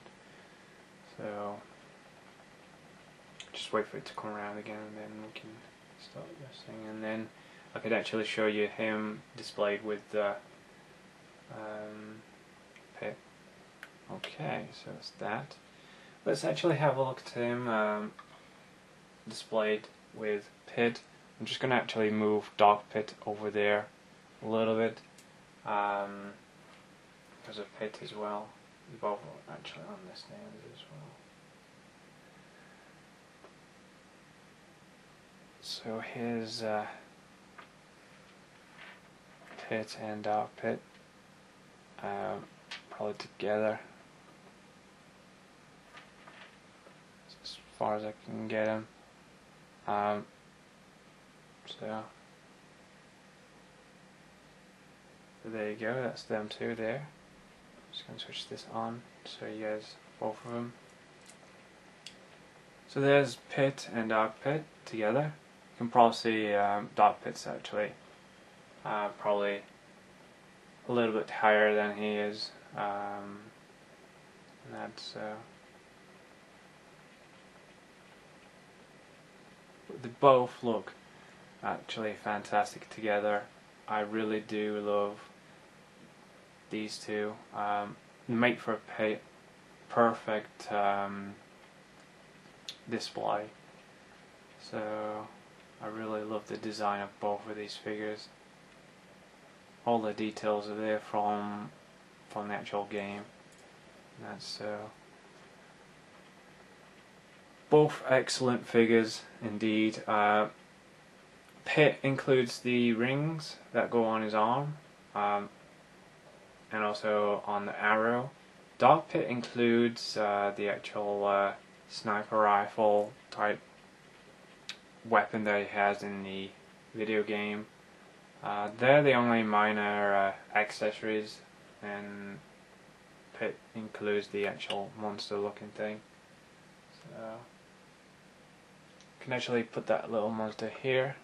So just wait for it to come around again, and then we can start this thing. And then I could actually show you him displayed with the Pit. Okay, so that's that. Let's actually have a look at him displayed with Pit. I'm just going to actually move Dark Pit over there a little bit because of Pit as well. Both are actually on the stand as well. So here's Pit and Dark Pit probably together as far as I can get them. So there you go, that's them two there. Just going to switch this on so you guys, both of them. So there's Pit and Dark Pit together. You can probably see Dark Pit's actually probably a little bit higher than he is. And that's they both look actually fantastic together. I really do love these two. Make for a perfect display. So I really love the design of both of these figures. All the details are there from the actual game. And that's both excellent figures indeed. Pit includes the rings that go on his arm, and also on the arrow. Dark Pit includes the actual sniper rifle type weapon that he has in the video game. They're the only minor accessories, and Pit includes the actual monster looking thing. So you can actually put that little monster here.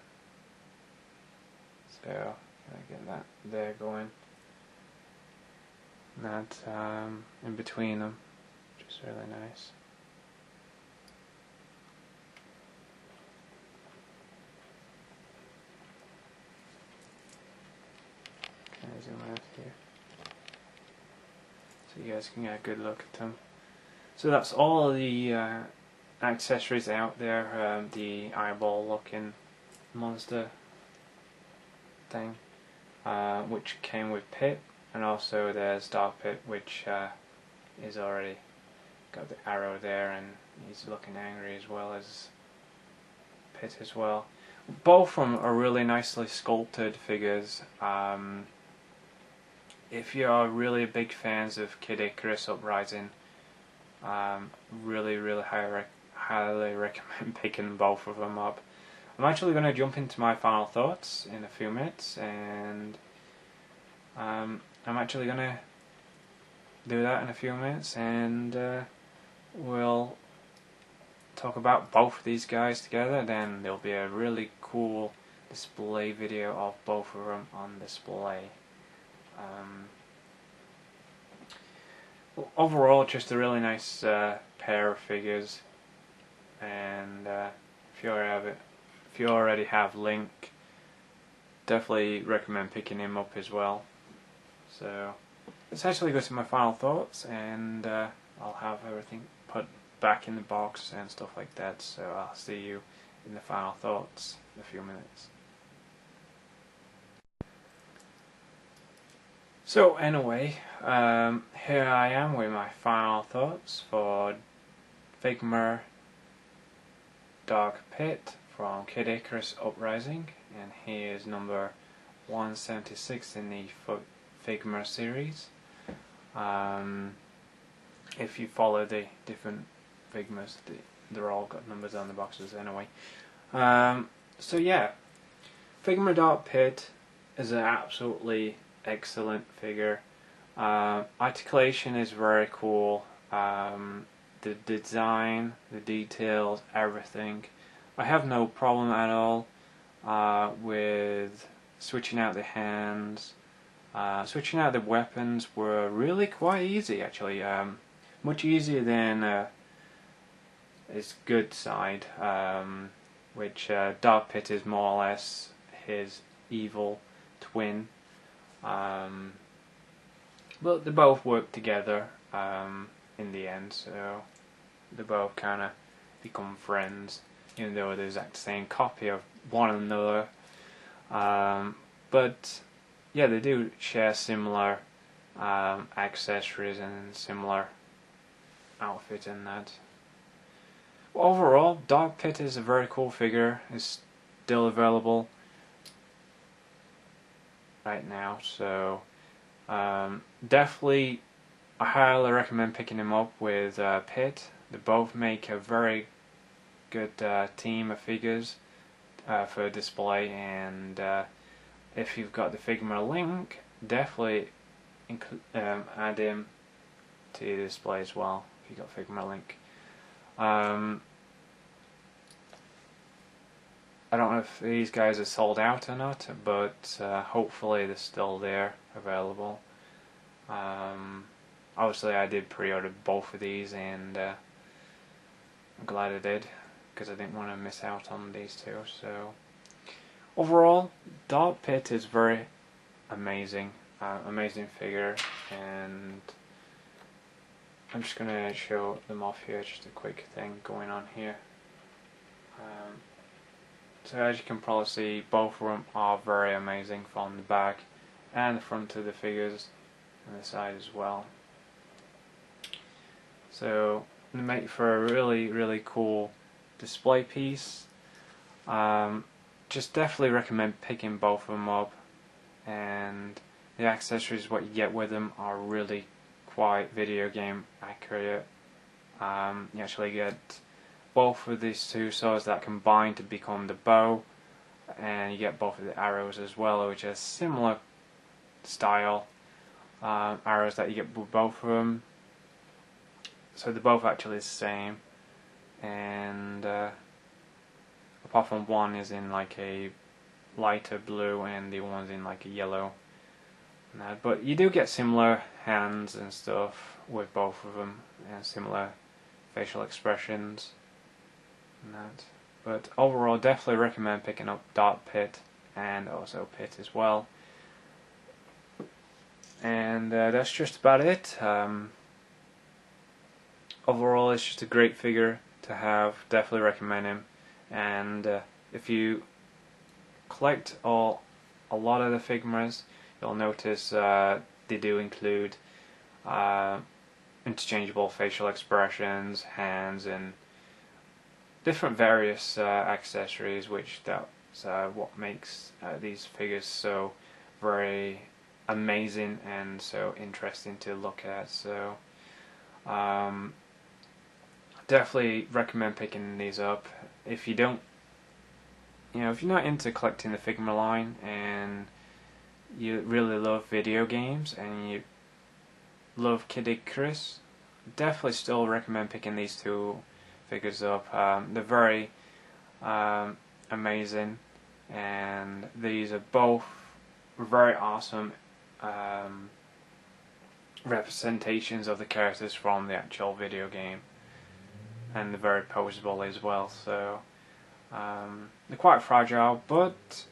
So can I get that there going? And that in between them, which is really nice. Can I zoom out here? So you guys can get a good look at them. So that's all of the accessories out there. The eyeball looking monster thing, which came with Pit, and also there's Dark Pit, which is already got the arrow there, and he's looking angry as well as Pit as well. Both of them are really nicely sculpted figures. if you are really big fans of Icarus Uprising, really highly recommend picking both of them up. I'm actually going to jump into my final thoughts in a few minutes, and I'm actually going to do that in a few minutes, and we'll talk about both of these guys together. Then there'll be a really cool display video of both of them on display. Overall, just a really nice pair of figures, and if you already have Link, definitely recommend picking him up as well. So let's actually go to my final thoughts, and I'll have everything put back in the box and stuff like that. So I'll see you in the final thoughts in a few minutes. So anyway, here I am with my final thoughts for Figma Dark Pit from Icarus Uprising, and here's number 176 in the Figma series. If you follow the different Figmas, they're all got numbers on the boxes anyway. So yeah, Figma Dark Pit is an absolutely excellent figure. Articulation is very cool. The design, the details, everything. I have no problem at all with switching out the hands. Switching out the weapons were really quite easy, actually. Much easier than his good side, which Dark Pit is more or less his evil twin. But they both work together in the end, so they both kind of become friends, even though they're the exact same copy of one another. But yeah, they do share similar accessories and similar outfit in that. Overall, Dark Pit is a very cool figure. It's still available right now, so definitely I highly recommend picking him up with Pit. They both make a very good team of figures for display, and if you've got the Figma Link, definitely add him to your display as well if you've got Figma Link. I don't know if these guys are sold out or not, but hopefully they're still there, available. Obviously I did pre-order both of these, and I'm glad I did, because I didn't want to miss out on these two. So overall, Dark Pit is very amazing, amazing figure, and I'm just going to show them off here, just a quick thing going on here. So as you can probably see, both of them are very amazing from the back and the front of the figures, and the side as well. So they make for a really cool display piece. Just definitely recommend picking both of them up, and the accessories what you get with them are really quite video game accurate. You actually get both of these two swords that combine to become the bow, and you get both of the arrows as well, which are similar style arrows that you get with both of them. So they're both actually the same, and apart from one is in like a lighter blue and the one's in like a yellow. But you do get similar hands and stuff with both of them, and similar facial expressions and that. But overall, definitely recommend picking up Dark Pit and also Pit as well. And that's just about it. Overall, it's just a great figure to have. Definitely recommend him. And if you collect a lot of the Figmas, you'll notice they do include interchangeable facial expressions, hands, and different various accessories, which that's what makes these figures so very amazing and so interesting to look at. So definitely recommend picking these up. If you don't, if you're not into collecting the Figma line and you really love video games and you love Kid Icarus, definitely still recommend picking these two figures up. They're very amazing, and these are both very awesome representations of the characters from the actual video game, and they're very poseable as well. So they're quite fragile, but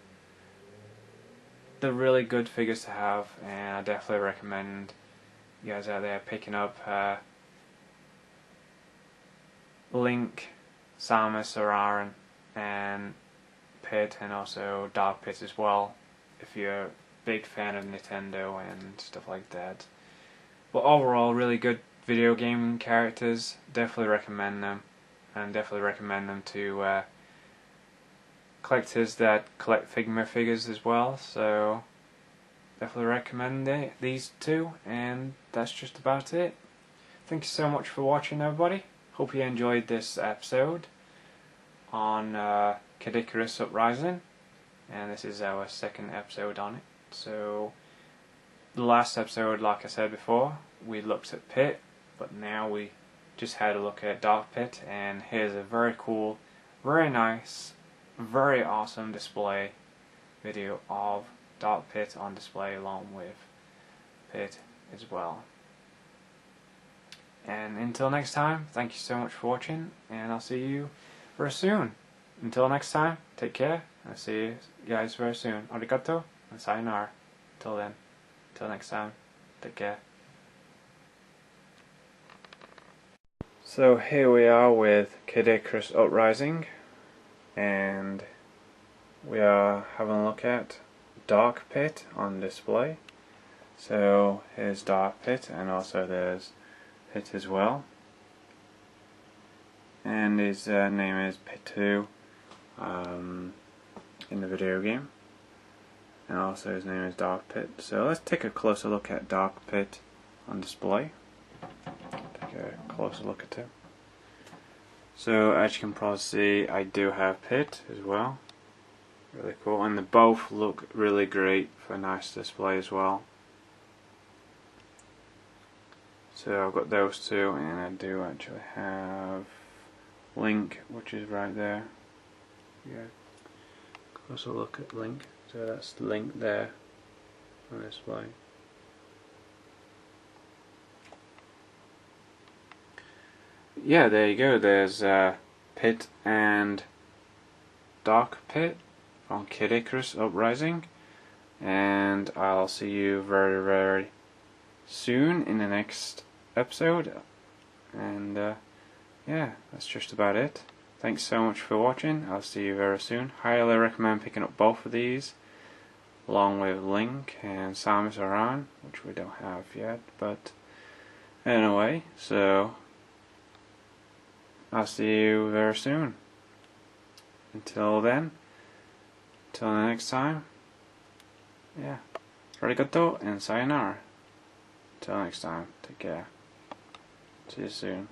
they're really good figures to have, and I definitely recommend you guys out there picking up Link, Samus Aran, and Pit, and also Dark Pit as well, if you're a big fan of Nintendo and stuff like that. But overall, really good video gaming characters. Definitely recommend them, and definitely recommend them to collectors that collect Figma figures as well. So definitely recommend these two, and that's just about it. Thank you so much for watching, everybody. Hope you enjoyed this episode on Kid Icarus Uprising, and this is our second episode on it. So the last episode, like I said before, we looked at Pit, but now we just had a look at Dark Pit, and here's a very cool, very nice, very awesome display video of Dark Pit on display along with Pit as well. And until next time, thank you so much for watching, and I'll see you very soon. Until next time, take care, and I'll see you guys very soon. Arigato and sayonara. Until then, until next time, take care. So here we are with Kid Icarus Uprising, and we are having a look at Dark Pit on display. So here's Dark Pit, and also there's Pit as well, and his name is Pit 2 in the video game, and also his name is Dark Pit. So let's take a closer look at Dark Pit on display. Take a closer look at him. So as you can probably see, I do have Pit as well. Really cool, and they both look really great for a nice display as well. So I've got those two, and I do actually have Link, which is right there. Yeah, closer look at Link. So that's Link there on display. Yeah, there you go. There's Pit and Dark Pit from Kid Icarus Uprising, and I'll see you very, very soon in the next episode. And yeah, that's just about it. Thanks so much for watching. I'll see you very soon. Highly recommend picking up both of these, along with Link and Samus Aran, which we don't have yet. But anyway, so I'll see you very soon. Until then, till the next time, yeah, arigato and sayonara. Till next time, take care. See you soon.